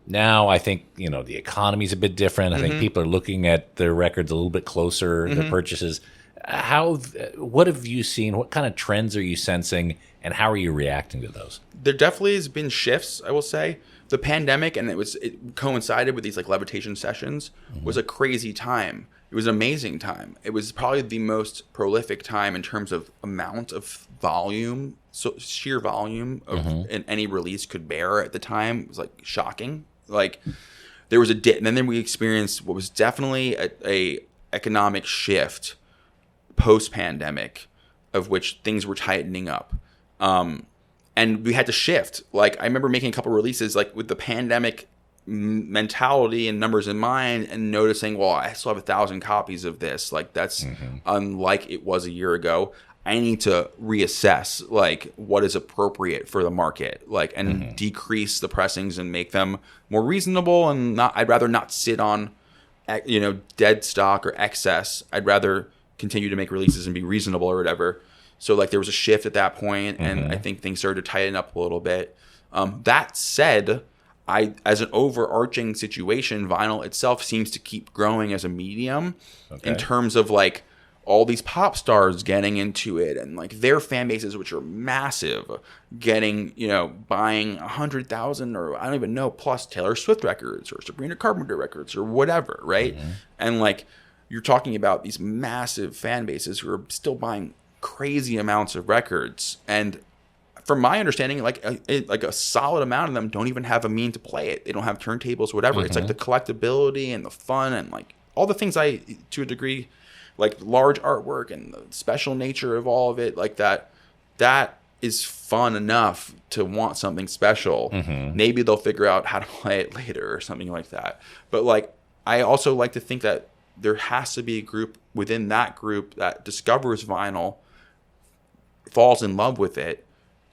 Speaker 2: Now I think, you know, the economy's a bit different. I think people are looking at their records a little bit closer, their purchases. What have you seen? What kind of trends are you sensing, and how are you reacting to those?
Speaker 3: There definitely has been shifts, I will say. The pandemic, and it coincided with these like Levitation sessions, was a crazy time. It was an amazing time. It was probably the most prolific time in terms of amount of volume, so sheer volume of in any release could bear at the time. It was like shocking. Like there was a dip, and then we experienced what was definitely a economic shift post-pandemic, of which things were tightening up. And we had to shift. Like I remember making a couple releases like with the pandemic mentality and numbers in mind, and noticing, well, I still have 1,000 copies of this. Like that's unlike it was a year ago. I need to reassess like what is appropriate for the market, like, and decrease the pressings and make them more reasonable. And I'd rather not sit on, dead stock or excess. I'd rather continue to make releases and be reasonable or whatever. So like there was a shift at that point, and I think things started to tighten up a little bit. That said, as an overarching situation, vinyl itself seems to keep growing as a medium in terms of like all these pop stars getting into it, and like their fan bases, which are massive, getting, buying 100,000 or I don't even know plus Taylor Swift records or Sabrina Carpenter records or whatever, right? And like you're talking about these massive fan bases who are still buying crazy amounts of records, and from my understanding, like a solid amount of them don't even have a mean to play it. They don't have turntables, whatever. It's like the collectability and the fun and like all the things I, to a degree, like large artwork and the special nature of all of it, like that is fun enough to want something special. Maybe they'll figure out how to play it later or something like that. But like I also like to think that there has to be a group within that group that discovers vinyl, falls in love with it,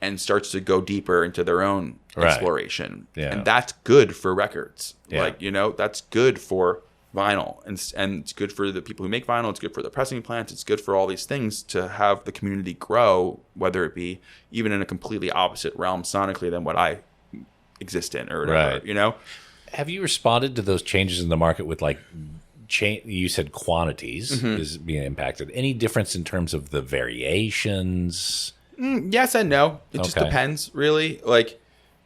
Speaker 3: and starts to go deeper into their own exploration. And that's good for records. Like, that's good for vinyl. And it's good for the people who make vinyl. It's good for the pressing plants. It's good for all these things to have the community grow, whether it be even in a completely opposite realm sonically than what I exist in or whatever,
Speaker 2: Have you responded to those changes in the market with like, you said quantities is being impacted. Any difference in terms of the variations?
Speaker 3: Yes and no. It just depends, really. Like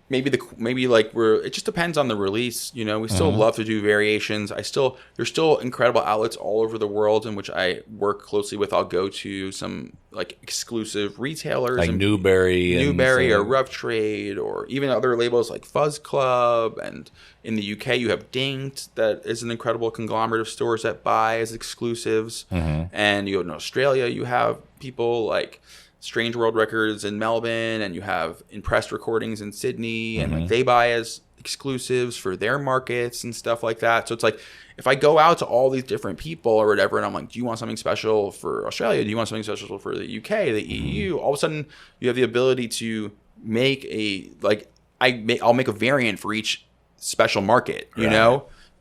Speaker 3: it just depends on the release. We still love to do variations. There's still incredible outlets all over the world in which I work closely with. I'll go to some like exclusive retailers
Speaker 2: like Newberry
Speaker 3: or Rough Trade, or even other labels like Fuzz Club. And in the UK, you have Dinked, that is an incredible conglomerate of stores that buy as exclusives. And you go to Australia, you have people like Strange World Records in Melbourne, and you have Impressed Recordings in Sydney, and like they buy as exclusives for their markets and stuff like that. So it's like if I go out to all these different people or whatever, and I'm like, do you want something special for Australia? Do you want something special for the UK, the EU? All of a sudden, you have the ability to make I'll make a variant for each special market,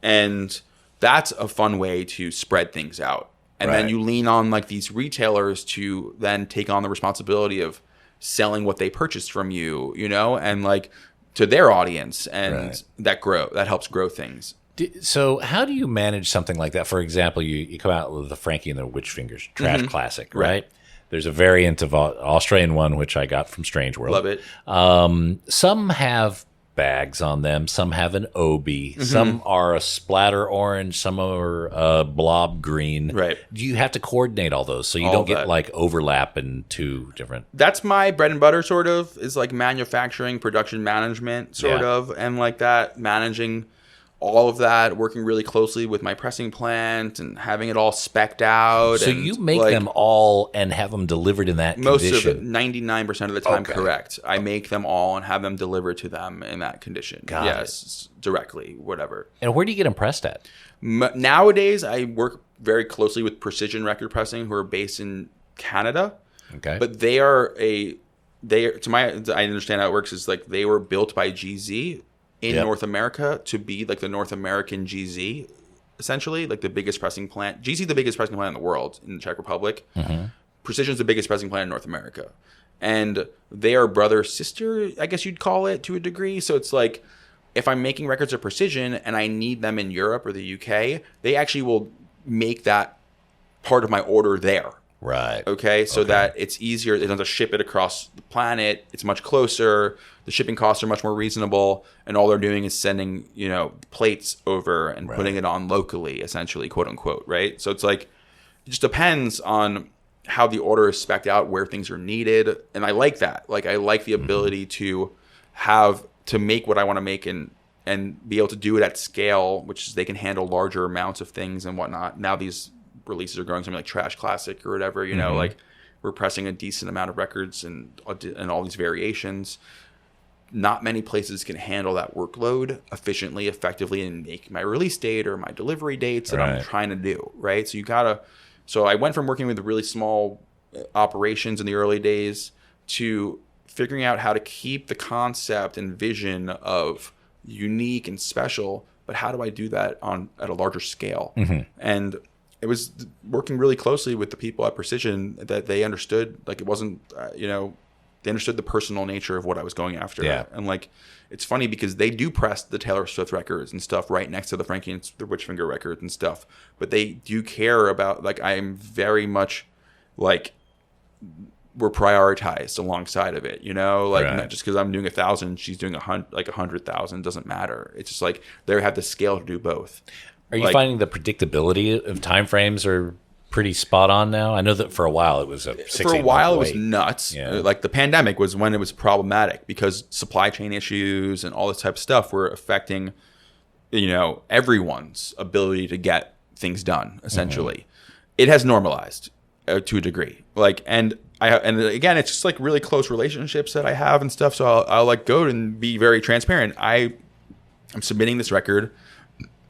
Speaker 3: and that's a fun way to spread things out. And then you lean on like these retailers to then take on the responsibility of selling what they purchased from you, and like to their audience, and that helps grow things.
Speaker 2: So how do you manage something like that? For example, you come out with the Frankie and the Witch Fingers trash classic, right? There's a variant of Australian one, which I got from Strange World.
Speaker 3: Love it.
Speaker 2: Some have bags on them. Some have an obi. Some are a splatter orange. Some are a blob green.
Speaker 3: Right.
Speaker 2: Do you have to coordinate all those so you don't get like overlap in two different?
Speaker 3: That's my bread and butter, sort of, is like manufacturing, production management, sort of, and like that, managing all of that, working really closely with my pressing plant and having it all specced out.
Speaker 2: So you make them all and have them delivered in that
Speaker 3: most
Speaker 2: condition?
Speaker 3: Of it, 99% of the time, correct. I make them all and have them delivered to them in that condition. Yes, directly, whatever.
Speaker 2: And where do you get them pressed at?
Speaker 3: Nowadays, I work very closely with Precision Record Pressing, who are based in Canada.
Speaker 2: Okay.
Speaker 3: But I understand how it works is like they were built by GZ in North America to be like the North American GZ, essentially, like the biggest pressing plant. GZ is the biggest pressing plant in the world in the Czech Republic. Precision is the biggest pressing plant in North America. And they are brother, sister, I guess you'd call it, to a degree. So it's like if I'm making records of Precision and I need them in Europe or the UK, they actually will make that part of my order there.
Speaker 2: Right.
Speaker 3: Okay, so that it's easier. They don't have to ship it across the planet. It's much closer. The shipping costs are much more reasonable, and all they're doing is sending, plates over and putting it on locally, essentially, quote unquote, right? So it's like, it just depends on how the order is spec'd out, where things are needed, and I like that. Like, I like the ability to make what I want to make and be able to do it at scale, which is they can handle larger amounts of things and whatnot. Now these releases are going something like Trash Classic or whatever, like we're pressing a decent amount of records and all these variations. Not many places can handle that workload efficiently, effectively, and make my release date or my delivery dates that I'm trying to do, right? So I went from working with really small operations in the early days to figuring out how to keep the concept and vision of unique and special, but how do I do that at a larger scale? And it was working really closely with the people at Precision that they understood, like, it wasn't, they understood the personal nature of what I was going after.
Speaker 2: Yeah.
Speaker 3: And like, it's funny because they do press the Taylor Swift records and stuff right next to the Frankie and the Witchfinger records and stuff, but they do care about, like, I am very much like, we're prioritized alongside of it, not just because I'm doing 1,000, she's doing 100,000, doesn't matter. It's just like they have the scale to do both.
Speaker 2: Are you finding the predictability of time frames are pretty spot on now? I know that for a while it was a 6
Speaker 3: For a while it was
Speaker 2: wait.
Speaker 3: nuts.
Speaker 2: Yeah.
Speaker 3: Like the pandemic was when it was problematic because supply chain issues and all this type of stuff were affecting, everyone's ability to get things done. Essentially, it has normalized to a degree. And again, it's just like really close relationships that I have and stuff. So I'll like go and be very transparent. I'm submitting this record.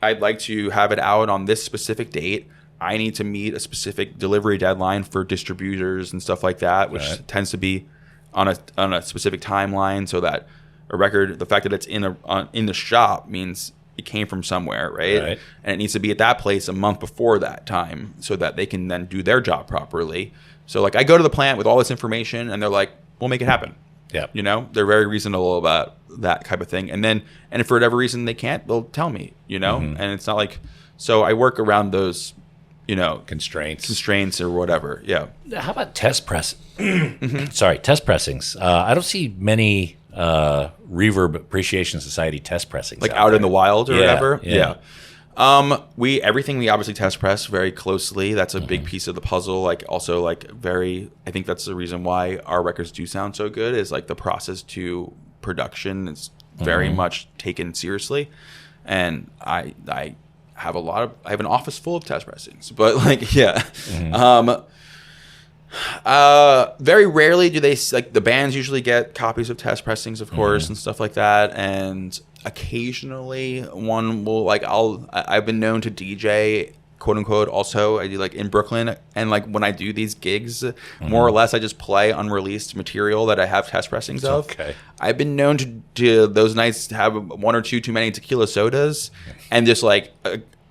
Speaker 3: I'd like to have it out on this specific date. I need to meet a specific delivery deadline for distributors and stuff like that, which tends to be on a specific timeline, so that a record, the fact that it's in the shop means it came from somewhere, right? And it needs to be at that place a month before that time so that they can then do their job properly. So like I go to the plant with all this information and they're like, we'll make it happen.
Speaker 2: Yeah.
Speaker 3: They're very reasonable about that type of thing. And for whatever reason they can't, they'll tell me, and it's not like, so I work around those, constraints or whatever. Yeah.
Speaker 2: How about test press? Test pressings. I don't see many Reverb Appreciation Society test pressings.
Speaker 3: Like out in the wild or whatever?
Speaker 2: Yeah.
Speaker 3: Everything we obviously test press very closely. That's a big piece of the puzzle. I think that's the reason why our records do sound so good is like the process to production is very much taken seriously. And I have an office full of test pressings, but very rarely do they, like, the bands usually get copies of test pressings, of course, and stuff like that. And occasionally one will, like, I've been known to DJ, quote unquote, also I do like in Brooklyn, and like when I do these gigs, more or less I just play unreleased material that I have test pressings of. I've been known to those nights to have one or two too many tequila sodas, and just like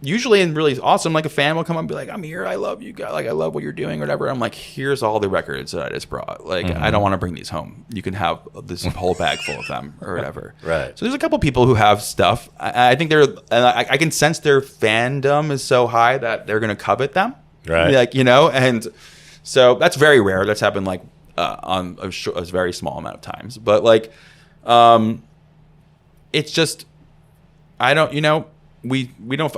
Speaker 3: usually and really awesome, like a fan will come up and be like, I'm here, I love you guys, like I love what you're doing or whatever. I'm like, here's all the records that I just brought. Like I don't want to bring these home. You can have this whole bag full of them or whatever.
Speaker 2: Right.
Speaker 3: So there's a couple people who have stuff. I think I can sense their fandom is so high that they're going to covet them.
Speaker 2: Right.
Speaker 3: Like, and so that's very rare. That's happened like on a very small amount of times. But like, it's just, I don't know. We don't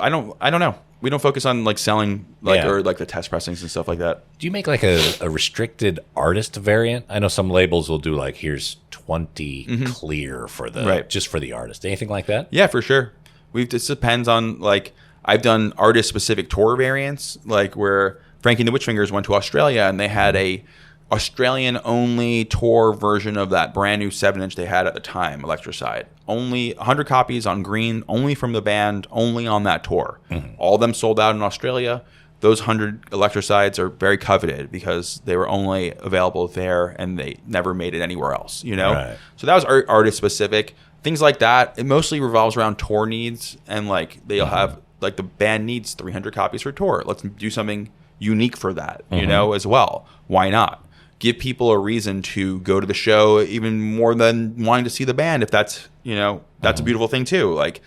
Speaker 3: focus on like selling or like the test pressings and stuff like that.
Speaker 2: Do you make like a restricted artist variant? I know some labels will do like, here's 20 clear for just for the artist. Anything like that?
Speaker 3: Yeah, for sure. This depends on, like, I've done artist specific tour variants, like where Frankie and the Witchfingers went to Australia and they had a Australian only tour version of that brand new 7-inch they had at the time, Electricide. Only 100 copies on green, only from the band, only on that tour. All of them sold out in Australia. Those 100 Electricides are very coveted because they were only available there and they never made it anywhere else, Right. So that was artist specific. Things like that. It mostly revolves around tour needs, and like they'll have, like, the band needs 300 copies for tour. Let's do something unique for that, as well. Why not? Give people a reason to go to the show even more than wanting to see the band. If that's, that's a beautiful thing too. Like,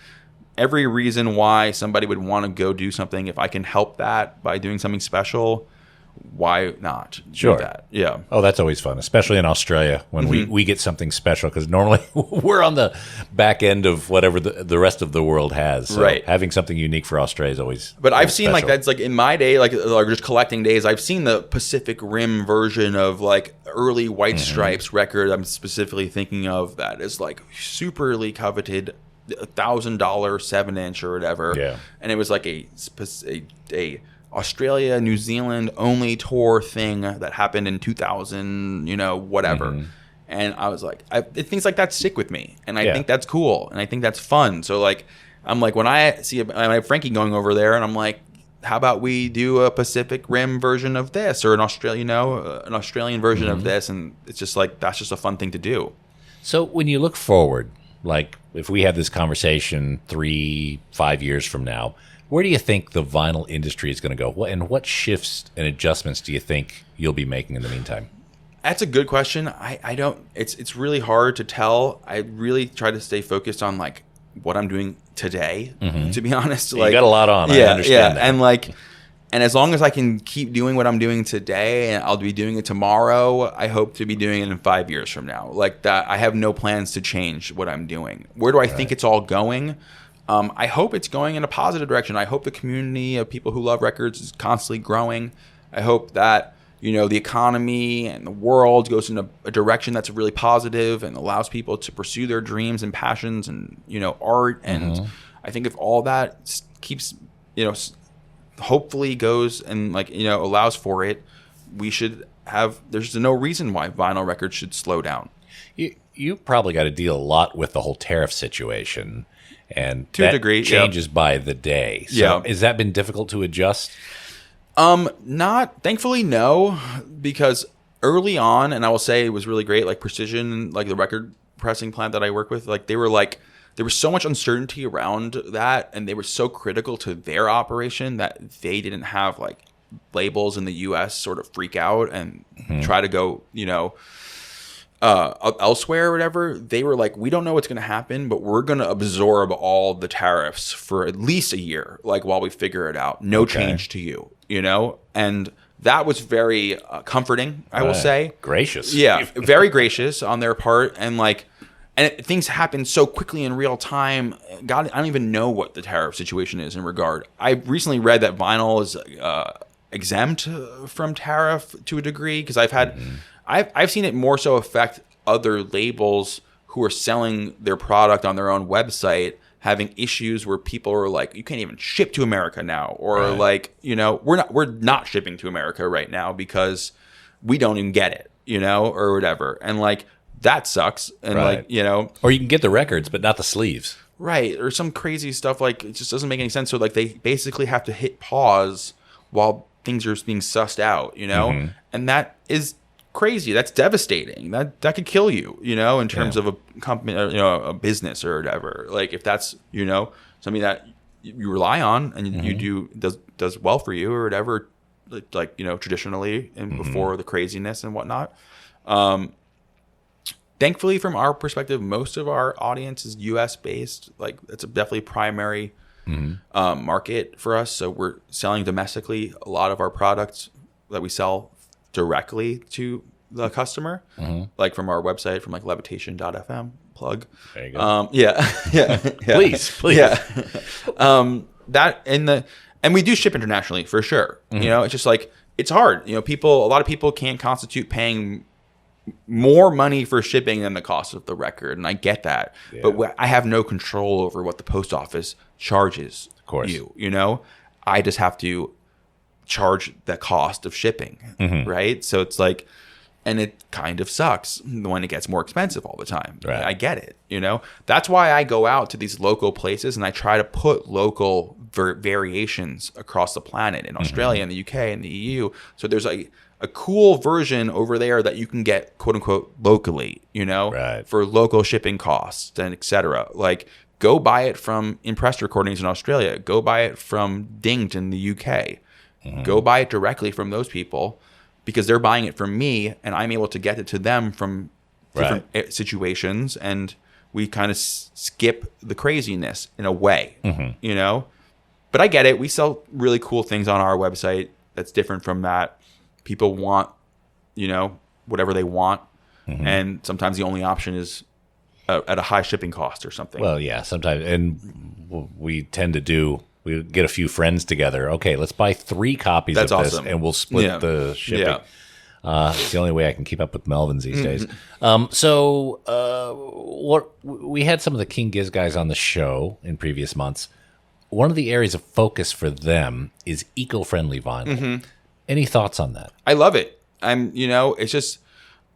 Speaker 3: every reason why somebody would want to go do something, if I can help that by doing something special, why not
Speaker 2: Sure.
Speaker 3: do that? Yeah.
Speaker 2: Oh, that's always fun, especially in Australia when we get something special, because normally we're on the back end of whatever the rest of the world has. So
Speaker 3: Right.
Speaker 2: having something unique for Australia is always
Speaker 3: But I've
Speaker 2: always
Speaker 3: seen like
Speaker 2: special.
Speaker 3: that's like in my day, like just collecting days, I've seen the Pacific Rim version of like early White Stripes record. I'm specifically thinking of that is like superly coveted, $1,000 7-inch or whatever.
Speaker 2: Yeah.
Speaker 3: And it was like a Australia, New Zealand only tour thing that happened in 2000, whatever. And I was like, things like that stick with me. And I think that's cool. And I think that's fun. So like, I'm like, when I see I have Frankie going over there and I'm like, how about we do a Pacific Rim version of this or an Australian version of this? And it's just like, that's just a fun thing to do.
Speaker 2: So when you look forward, like if we had this conversation 3-5 years from now, where do you think the vinyl industry is going to go? And what shifts and adjustments do you think you'll be making in the meantime?
Speaker 3: That's a good question. I don't, it's really hard to tell. I really try to stay focused on like what I'm doing today, to be honest.
Speaker 2: You got a lot on. I understand that.
Speaker 3: And like, and as long as I can keep doing what I'm doing today and I'll be doing it tomorrow, I hope to be doing it in 5 years from now. Like that, I have no plans to change what I'm doing. Where do I think it's all going? I hope it's going in a positive direction. I hope the community of people who love records is constantly growing. I hope that, the economy and the world goes in a direction that's really positive and allows people to pursue their dreams and passions and, art. And I think if all that keeps, hopefully goes and like, allows for it, there's no reason why vinyl records should slow down.
Speaker 2: You probably got to deal a lot with the whole tariff situation. And
Speaker 3: to a degree,
Speaker 2: changes by the day. So has that been difficult to adjust?
Speaker 3: Thankfully, no, because early on, and I will say it was really great, like Precision, like the record pressing plant that I work with, like there was so much uncertainty around that, and they were so critical to their operation that they didn't have like labels in the US sort of freak out and try to go, elsewhere or whatever. They were like, we don't know what's going to happen, but we're going to absorb all the tariffs for at least a year, like while we figure it out. No change to you, and that was very comforting, I will say.
Speaker 2: Gracious.
Speaker 3: Yeah, very gracious on their part. And like, things happen so quickly in real time. God, I don't even know what the tariff situation is in regard. I recently read that vinyl is exempt from tariff to a degree, because I've seen it more so affect other labels who are selling their product on their own website, having issues where people are like, you can't even ship to America now, or like, we're not shipping to America right now because we don't even get it, or whatever. And like, that sucks. And like,
Speaker 2: or you can get the records, but not the sleeves.
Speaker 3: Right. Or some crazy stuff. Like, it just doesn't make any sense. So like, they basically have to hit pause while things are being sussed out, and that is crazy. That's devastating. That could kill you, in terms of a company, a business or whatever. Like if that's, something that you rely on and you does well for you or whatever, like, traditionally and before the craziness and whatnot. Thankfully, from our perspective, most of our audience is US based. Like it's definitely primary market for us. So we're selling domestically. A lot of our products that we sell directly to the customer, like from our website, from like levitation.fm plug.
Speaker 2: There you go.
Speaker 3: Yeah.
Speaker 2: Please.
Speaker 3: Yeah. And we do ship internationally for sure. It's just like, it's hard. A lot of people can't constitute paying more money for shipping than the cost of the record. And I get that, but I have no control over what the post office charges you, I just have to charge the cost of shipping, right? So it's like, and it kind of sucks when it gets more expensive all the time.
Speaker 2: Right.
Speaker 3: I get it, That's why I go out to these local places and I try to put local variations across the planet in Australia and the UK and the EU. So there's a cool version over there that you can get, quote unquote, locally, for local shipping costs and etc. Like, go buy it from Impressed Recordings in Australia. Go buy it from Dinged in the UK. Go buy it directly from those people, because they're buying it from me and I'm able to get it to them from different situations. And we kind of skip the craziness in a way, But I get it. We sell really cool things on our website that's different from that. people want, whatever they want. And sometimes the only option is at a high shipping cost or something.
Speaker 2: Well, yeah, sometimes. And we tend to we get a few friends together. Okay, let's buy 3 copies of this and we'll split the shipping. Yeah. It's the only way I can keep up with Melvins these days. So what we had some of the King Giz guys on the show in previous months. One of the areas of focus for them is eco-friendly vinyl. Any thoughts on that?
Speaker 3: I love it. It's just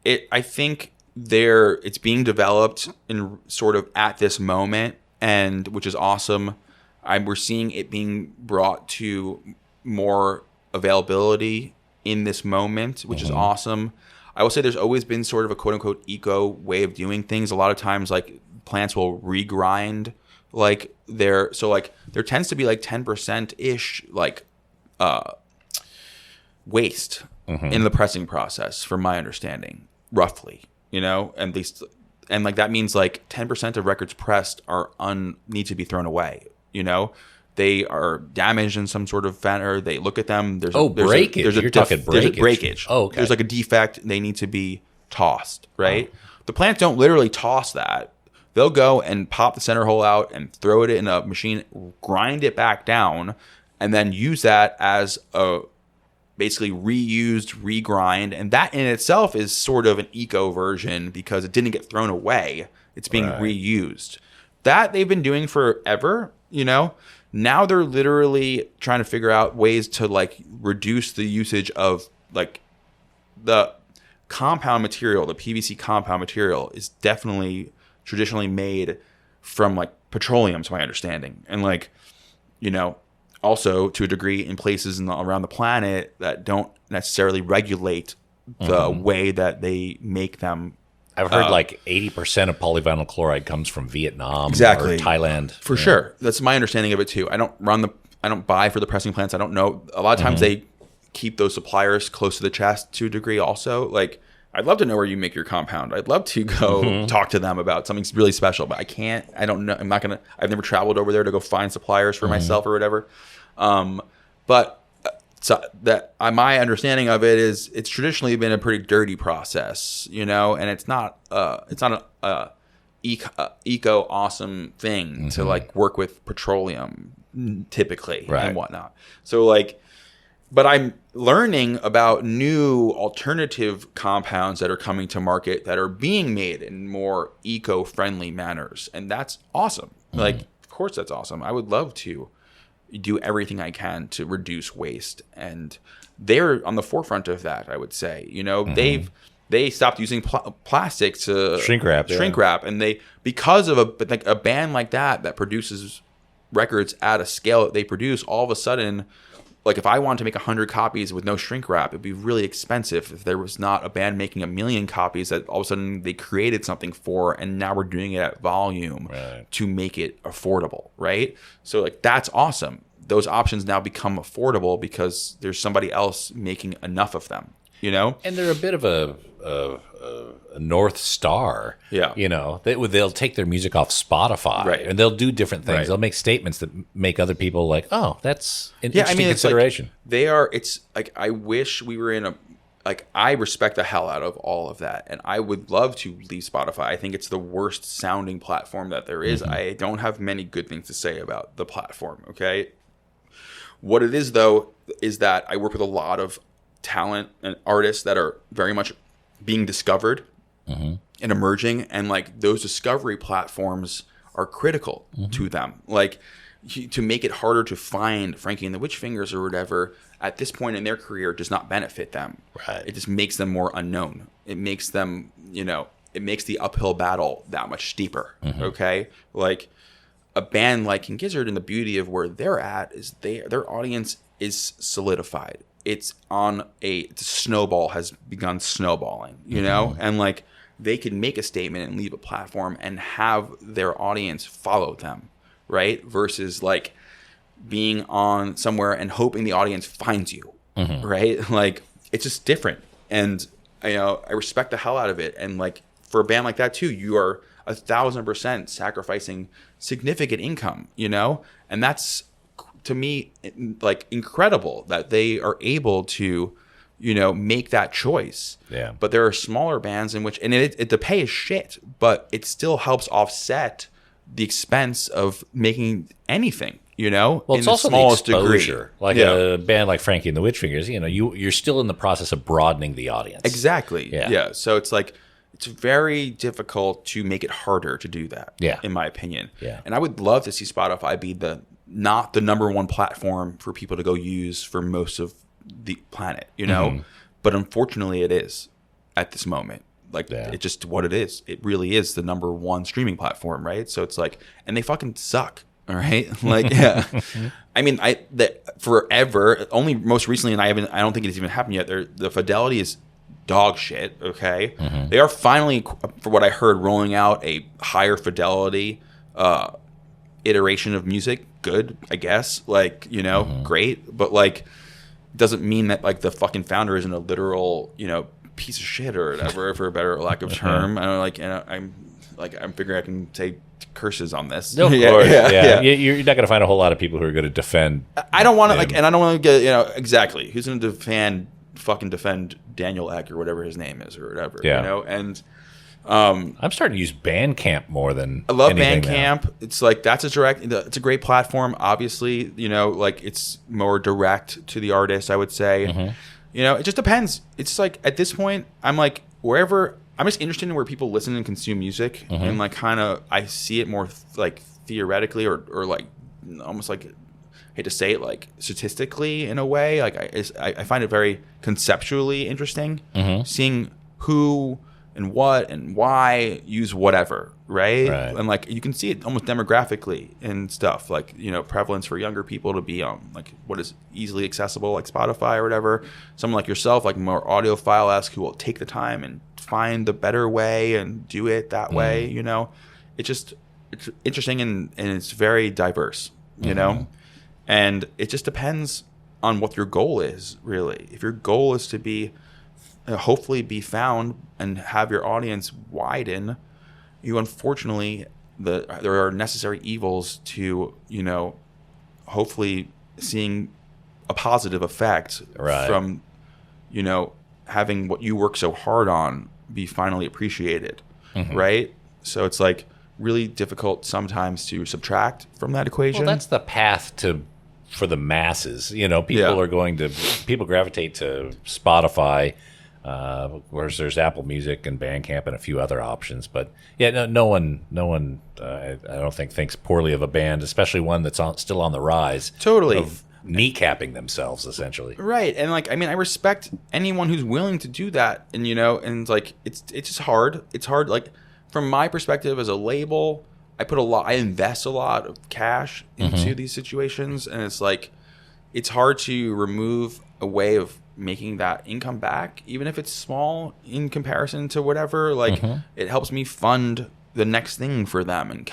Speaker 3: I think it's being developed in sort of at this moment, and which is awesome. We're seeing it being brought to more availability in this moment, which is awesome. I will say there's always been sort of a quote unquote eco way of doing things. A lot of times, like plants will regrind, there tends to be like 10% ish waste in the pressing process, from my understanding, roughly. At least, and that means 10% of records pressed need to be thrown away. They are damaged in some sort of manner. They look at them.
Speaker 2: Breakage. You're talking breakage.
Speaker 3: There's a breakage.
Speaker 2: Oh, okay.
Speaker 3: There's a defect. They need to be tossed, right? The plants don't literally toss that. They'll go and pop the center hole out and throw it in a machine, grind it back down, and then use that as a basically reused, regrind. And that in itself is sort of an eco version because it didn't get thrown away. It's being reused. That they've been doing forever, Now they're literally trying to figure out ways to reduce the usage of the compound material. The PVC compound material is definitely traditionally made from petroleum, to my understanding. And also to a degree in places around the planet that don't necessarily regulate the way that they make them.
Speaker 2: I've heard 80% of polyvinyl chloride comes from Vietnam or Thailand.
Speaker 3: For sure. That's my understanding of it too. I don't buy for the pressing plants. I don't know. A lot of times they keep those suppliers close to the chest to a degree also. I'd love to know where you make your compound. I'd love to go talk to them about something really special, but I can't. I don't know. I've never traveled over there to go find suppliers for myself or whatever. So that my understanding of it is it's traditionally been a pretty dirty process, and it's not a eco awesome thing to work with petroleum typically and whatnot. So but I'm learning about new alternative compounds that are coming to market that are being made in more eco-friendly manners, and that's awesome. Of course that's awesome. I would love to do everything I can to reduce waste, and they're on the forefront of that. I would say, they stopped using plastic to
Speaker 2: shrink wrap,
Speaker 3: and because of a band like that produces records at a scale that they produce, all of a sudden, if I wanted to make 100 copies with no shrink wrap, it'd be really expensive if there was not a band making 1 million copies that all of a sudden they created something for, and now we're doing it at volume to make it affordable, right? So that's awesome. Those options now become affordable because there's somebody else making enough of them,
Speaker 2: And they're a bit of a North Star.
Speaker 3: Yeah.
Speaker 2: They'll take their music off Spotify and they'll do different things. They'll make statements that make other people that's an interesting consideration.
Speaker 3: I wish we were in I respect the hell out of all of that, and I would love to leave Spotify. I think it's the worst sounding platform that there is. I don't have many good things to say about the platform, okay? What it is, though, is that I work with a lot of talent and artists that are very much being discovered and emerging, and those discovery platforms are critical to them. To make it harder to find Frankie and the Witch Fingers or whatever at this point in their career does not benefit them.
Speaker 2: Right.
Speaker 3: It just makes them more unknown. It makes them, it makes the uphill battle that much steeper. Okay, a band like King Gizzard, and the beauty of where they're at is their audience is solidified. It's on the snowball has begun snowballing, and they can make a statement and leave a platform and have their audience follow them, right? Versus being on somewhere and hoping the audience finds you, right? It's just different, and I respect the hell out of it. And for a band like that too, you are 1,000% sacrificing significant income, and that's to me incredible that they are able to make that choice.
Speaker 2: Yeah.
Speaker 3: But there are smaller bands in which, and the pay is shit, but it still helps offset the expense of making anything,
Speaker 2: Well, it's
Speaker 3: in
Speaker 2: also
Speaker 3: the smallest
Speaker 2: the exposure.
Speaker 3: degree.
Speaker 2: Like a band like Frankie and the Witchfingers, you're still in the process of broadening the audience.
Speaker 3: Exactly.
Speaker 2: Yeah.
Speaker 3: Yeah. So it's like, it's very difficult to make it harder to do that.
Speaker 2: Yeah.
Speaker 3: In my opinion.
Speaker 2: Yeah.
Speaker 3: And I would love to see Spotify be not the number one platform for people to go use for most of the planet, But unfortunately, it is at this moment. Like, it's just what it is. It really is the number one streaming platform, right? So it's like, and they fucking suck. All right. Like, yeah. I mean, forever, only most recently, and I don't think it's even happened yet. The fidelity is dog shit. Okay. They are finally, for what I heard, rolling out a higher fidelity iteration of music. Good, I guess. Like, great. But like, doesn't mean that like the fucking founder isn't a literal, piece of shit or whatever, for a better lack of term. I'm figuring I can say curses on this.
Speaker 2: No, of course. Yeah. You're not going to find a whole lot of people who are going to defend.
Speaker 3: I don't want to and I don't want to get exactly who's going to defend Daniel Eck or whatever his name is or whatever.
Speaker 2: Yeah.
Speaker 3: And
Speaker 2: I'm starting to use Bandcamp more than
Speaker 3: I love
Speaker 2: anything
Speaker 3: Bandcamp.
Speaker 2: now.
Speaker 3: It's like it's a great platform. Obviously, like it's more direct to the artist, I would say. It just depends. It's like at this point, I'm like wherever. I'm just interested in where people listen and consume music, and like kind of I see it more like theoretically or like almost like I hate to say it, like statistically in a way. Like I find it very conceptually interesting, seeing who and what and why use whatever, right? And like you can see it almost demographically and stuff, like prevalence for younger people to be on like what is easily accessible, like Spotify or whatever. Someone like yourself, like more audiophile-esque, who will take the time and find the better way and do it that way. It's interesting and it's very diverse, and it just depends on what your goal is, really. If your goal is to be hopefully be found and have your audience widen, you unfortunately there are necessary evils to hopefully seeing a positive effect from having what you work so hard on be finally appreciated, right? So it's like really difficult sometimes to subtract from that equation.
Speaker 2: Well, that's the path for the masses. People gravitate to Spotify. Whereas there's Apple Music and Bandcamp and a few other options, but no one, I don't think thinks poorly of a band, especially one that's still on the rise.
Speaker 3: Totally,
Speaker 2: of kneecapping themselves essentially.
Speaker 3: Right, and like I respect anyone who's willing to do that, and and like it's just hard. It's hard. Like from my perspective as a label, I invest a lot of cash into these situations, and it's like it's hard to remove a way of making that income back, even if it's small in comparison to whatever. Like it helps me fund the next thing for them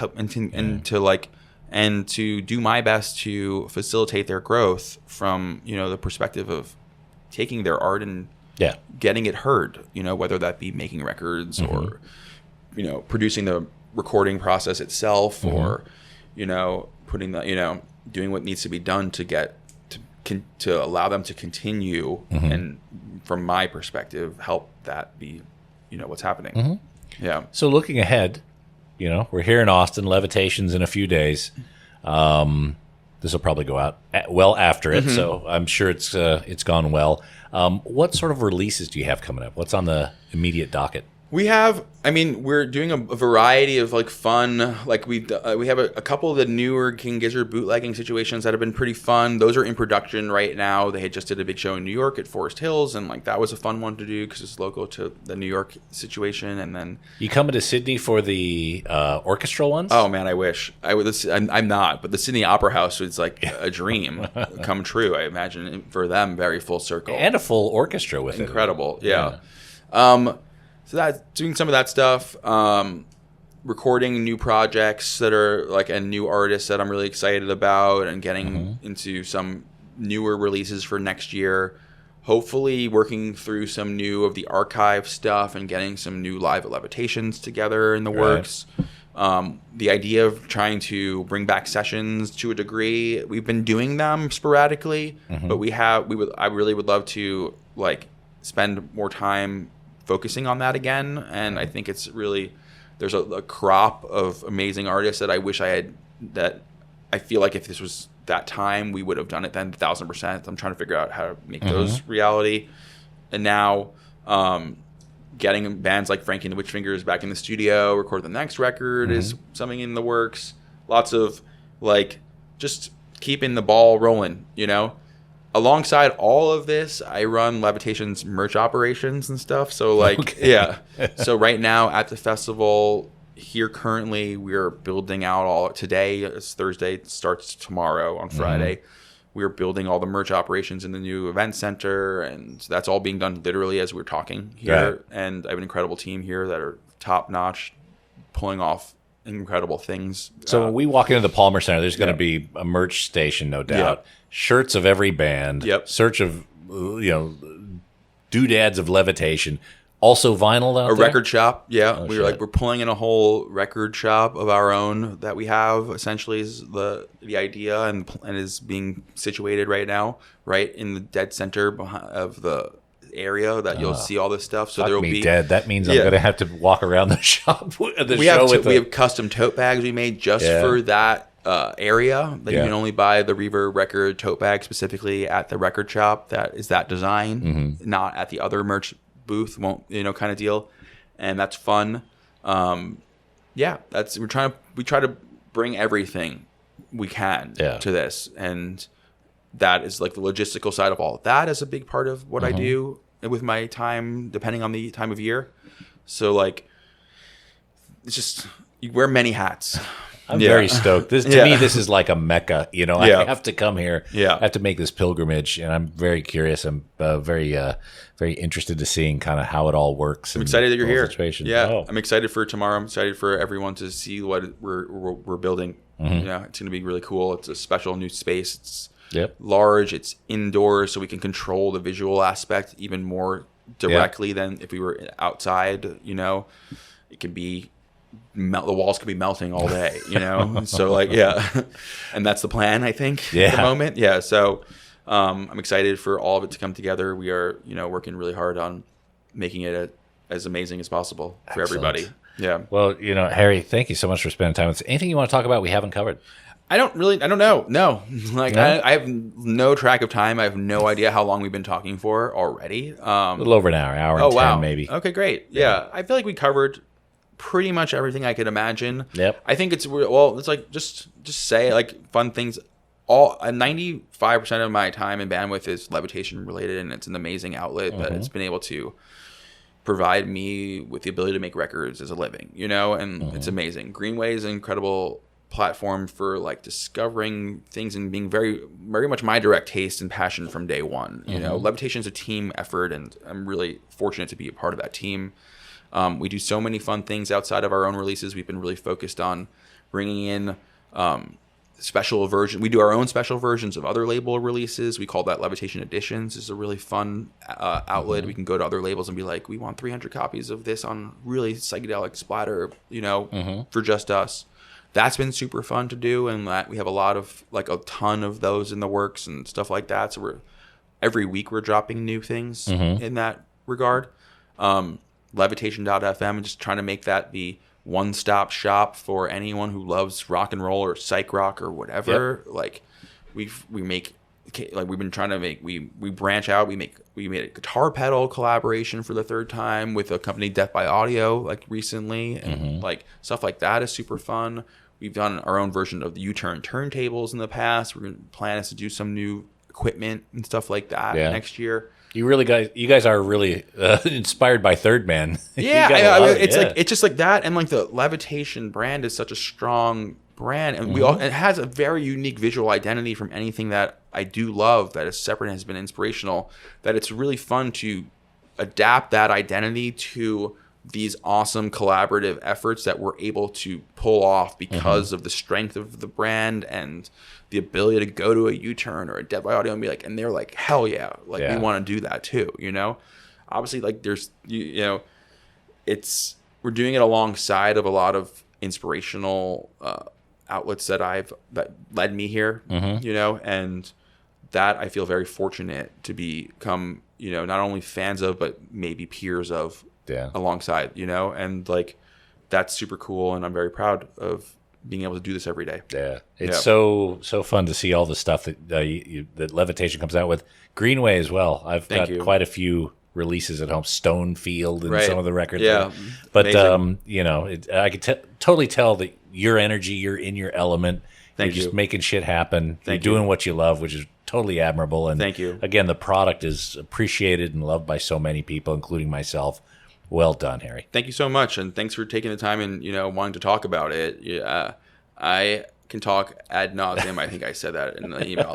Speaker 3: and to do my best to facilitate their growth from the perspective of taking their art and getting it heard, whether that be making records or producing the recording process itself or putting the doing what needs to be done to get to allow them to continue and from my perspective help that be what's happening.
Speaker 2: So looking ahead, we're here in Austin. Levitation's in a few days. This will probably go out well after it, so I'm sure it's gone well. What sort of releases do you have coming up? What's on the immediate docket?
Speaker 3: We have, we're doing a variety of like fun, like we have a couple of the newer King Gizzard bootlegging situations that have been pretty fun. Those are in production right now. They had just did a big show in New York at Forest Hills, and like that was a fun one to do because it's local to the New York situation. And then
Speaker 2: you coming to Sydney for the orchestral ones?
Speaker 3: Oh man, I wish I would. I'm not, but the Sydney Opera House is like a dream come true. I imagine for them, very full circle
Speaker 2: and a full orchestra with
Speaker 3: incredible. Yeah. So that's doing some of that stuff, recording new projects that are like a new artist that I'm really excited about, and getting into some newer releases for next year. Hopefully working through some new of the archive stuff and getting some new live at Levitations together in the works. The idea of trying to bring back sessions to a degree, we've been doing them sporadically, but I really would love to like spend more time focusing on that again. And I think it's really, there's a crop of amazing artists that I wish I had, that I feel like if this was that time, we would have done it then 1,000%. I'm trying to figure out how to make those reality. And now getting bands like Frankie and the Witchfingers back in the studio, record the next record is something in the works. Lots of like just keeping the ball rolling, you know. Alongside all of this, I run Levitation's merch operations and stuff. So like, So right now at the festival here currently, we're building out all. Today is Thursday. It starts tomorrow on Friday. We're building all the merch operations in the new event center, and that's all being done literally as we're talking here.
Speaker 2: Right.
Speaker 3: And I have an incredible team here that are top notch, pulling off incredible things.
Speaker 2: So when we walk into the Palmer Center, there's going to be a merch station, no doubt. Shirts of every band. Search of doodads of Levitation. Also vinyl out
Speaker 3: a
Speaker 2: there?
Speaker 3: record shop.
Speaker 2: Oh,
Speaker 3: We're pulling in a whole record shop of our own that we have. Essentially, is the idea, and is being situated right now, right in the dead center of the area that you'll see all this stuff. So there will be
Speaker 2: dead. That means I'm going to have to walk around the shop.
Speaker 3: We have custom tote bags we made just for that area that you can only buy the Reverb record tote bag specifically at the record shop. That is that design, not at the other merch booth. Won't kind of deal, and that's fun. We try to bring everything we can to this, and that is like the logistical side of all of that is a big part of what I do with my time, depending on the time of year. So like, it's just, you wear many hats.
Speaker 2: I'm very stoked. To me, this is like a mecca. I have to come here. I have to make this pilgrimage, and I'm very curious. I'm very interested to seeing kind of how it all works.
Speaker 3: I'm excited that you're here. I'm excited for tomorrow. I'm excited for everyone to see what we're building. It's going to be really cool. It's a special new space. It's large. It's indoors, so we can control the visual aspect even more directly than if we were outside. It can be. The walls could be melting all day, so like, and that's the plan, I think, at the moment. So I'm excited for all of it to come together. We are working really hard on making it as amazing as possible for everybody.
Speaker 2: Well, Harry, thank you so much for spending time with us. Anything you want to talk about we haven't covered?
Speaker 3: I don't know. No, like I have no track of time. I have no idea how long we've been talking for already.
Speaker 2: A little over an hour and 10 maybe.
Speaker 3: Okay, great. I feel like we covered pretty much everything I could imagine. I think it's like just say like fun things. 95% of my time and bandwidth is Levitation related, and it's an amazing outlet that it's been able to provide me with the ability to make records as a living, and it's amazing. Greenway is an incredible platform for like discovering things and being very, very much my direct taste and passion from day one. Levitation is a team effort, and I'm really fortunate to be a part of that team. We do so many fun things outside of our own releases. We've been really focused on bringing in special versions. We do our own special versions of other label releases. We call that Levitation Editions. It's a really fun outlet. We can go to other labels and be like, we want 300 copies of this on really psychedelic splatter, for just us. That's been super fun to do, and we have a ton of those in the works and stuff like that. So every week we're dropping new things in that regard. Levitation.fm, and just trying to make that the one-stop shop for anyone who loves rock and roll or psych rock or whatever. Like we branch out. We made a guitar pedal collaboration for the third time with a company, Death by Audio, like recently, and like stuff like that is super fun. We've done our own version of the U-turn turntables in the past. We're going to plan is to do some new equipment and stuff like that next year.
Speaker 2: You guys are really inspired by Third Man.
Speaker 3: It's just like that, and like the Levitation brand is such a strong brand, and it has a very unique visual identity from anything that I do love that is separate and has been inspirational. That it's really fun to adapt that identity to these awesome collaborative efforts that we're able to pull off because of the strength of the brand and the ability to go to a U-turn or a Dead by Audio and be like, and they're like, hell yeah, like we want to do that too, Obviously, like there's, we're doing it alongside of a lot of inspirational outlets that led me here, and that I feel very fortunate to become not only fans of, but maybe peers of
Speaker 2: Yeah.
Speaker 3: alongside, and like that's super cool. And I'm very proud of being able to do this every day.
Speaker 2: Yeah. It's so fun to see all the stuff that that Levitation comes out with. Greenway as well. I've got quite a few releases at home. Stonefield and some of the records.
Speaker 3: Yeah.
Speaker 2: But, I could totally tell that your energy, you're in your element. You're just making shit happen. You're doing what you love, which is totally admirable. And
Speaker 3: thank you.
Speaker 2: Again, the product is appreciated and loved by so many people, including myself. Well done, Harry.
Speaker 3: Thank you so much. And thanks for taking the time and, wanting to talk about it. Yeah, I can talk ad nauseum. I think I said that in the email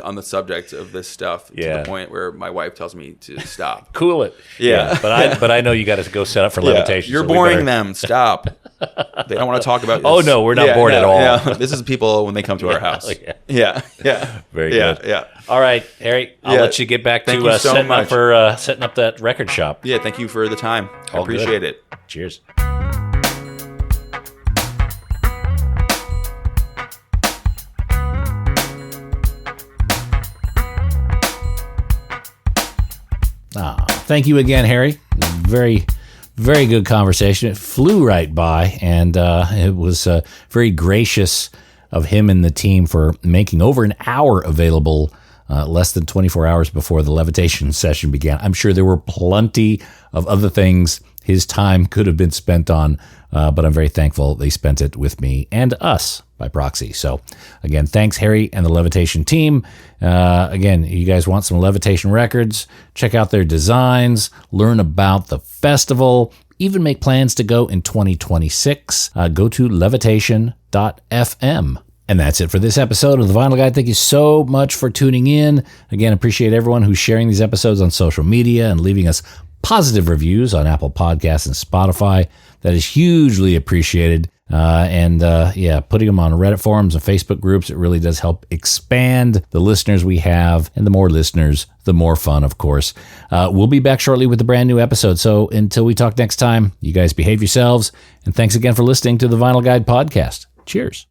Speaker 3: on the subject of this stuff to the point where my wife tells me to stop.
Speaker 2: Cool it.
Speaker 3: Yeah.
Speaker 2: But I know you got to go set up for Levitation.
Speaker 3: You're boring them. Stop. They don't want to talk about this.
Speaker 2: Oh, no, we're not bored at all.
Speaker 3: Yeah. This is people when they come to our house. Yeah.
Speaker 2: Very good.
Speaker 3: Yeah.
Speaker 2: All right, Harry, I'll let you get back to setting up that record shop.
Speaker 3: Yeah, thank you for the time. I appreciate it.
Speaker 2: Cheers. Thank you again, Harry. Very, very good conversation. It flew right by, and it was very gracious of him and the team for making over an hour available less than 24 hours before the Levitation session began. I'm sure there were plenty of other things his time could have been spent on, but I'm very thankful they spent it with me and us by proxy. So again, thanks Harry and the Levitation team. Again, you guys want some Levitation records, check out their designs, learn about the festival, even make plans to go in 2026. Go to levitation.fm. And that's it for this episode of The Vinyl Guide. Thank you so much for tuning in. Again, appreciate everyone who's sharing these episodes on social media and leaving us positive reviews on Apple Podcasts and Spotify. That is hugely appreciated. Putting them on Reddit forums and Facebook groups, it really does help expand the listeners we have. And the more listeners, the more fun, of course. We'll be back shortly with a brand new episode. So until we talk next time, you guys behave yourselves. And thanks again for listening to the Vinyl Guide podcast. Cheers.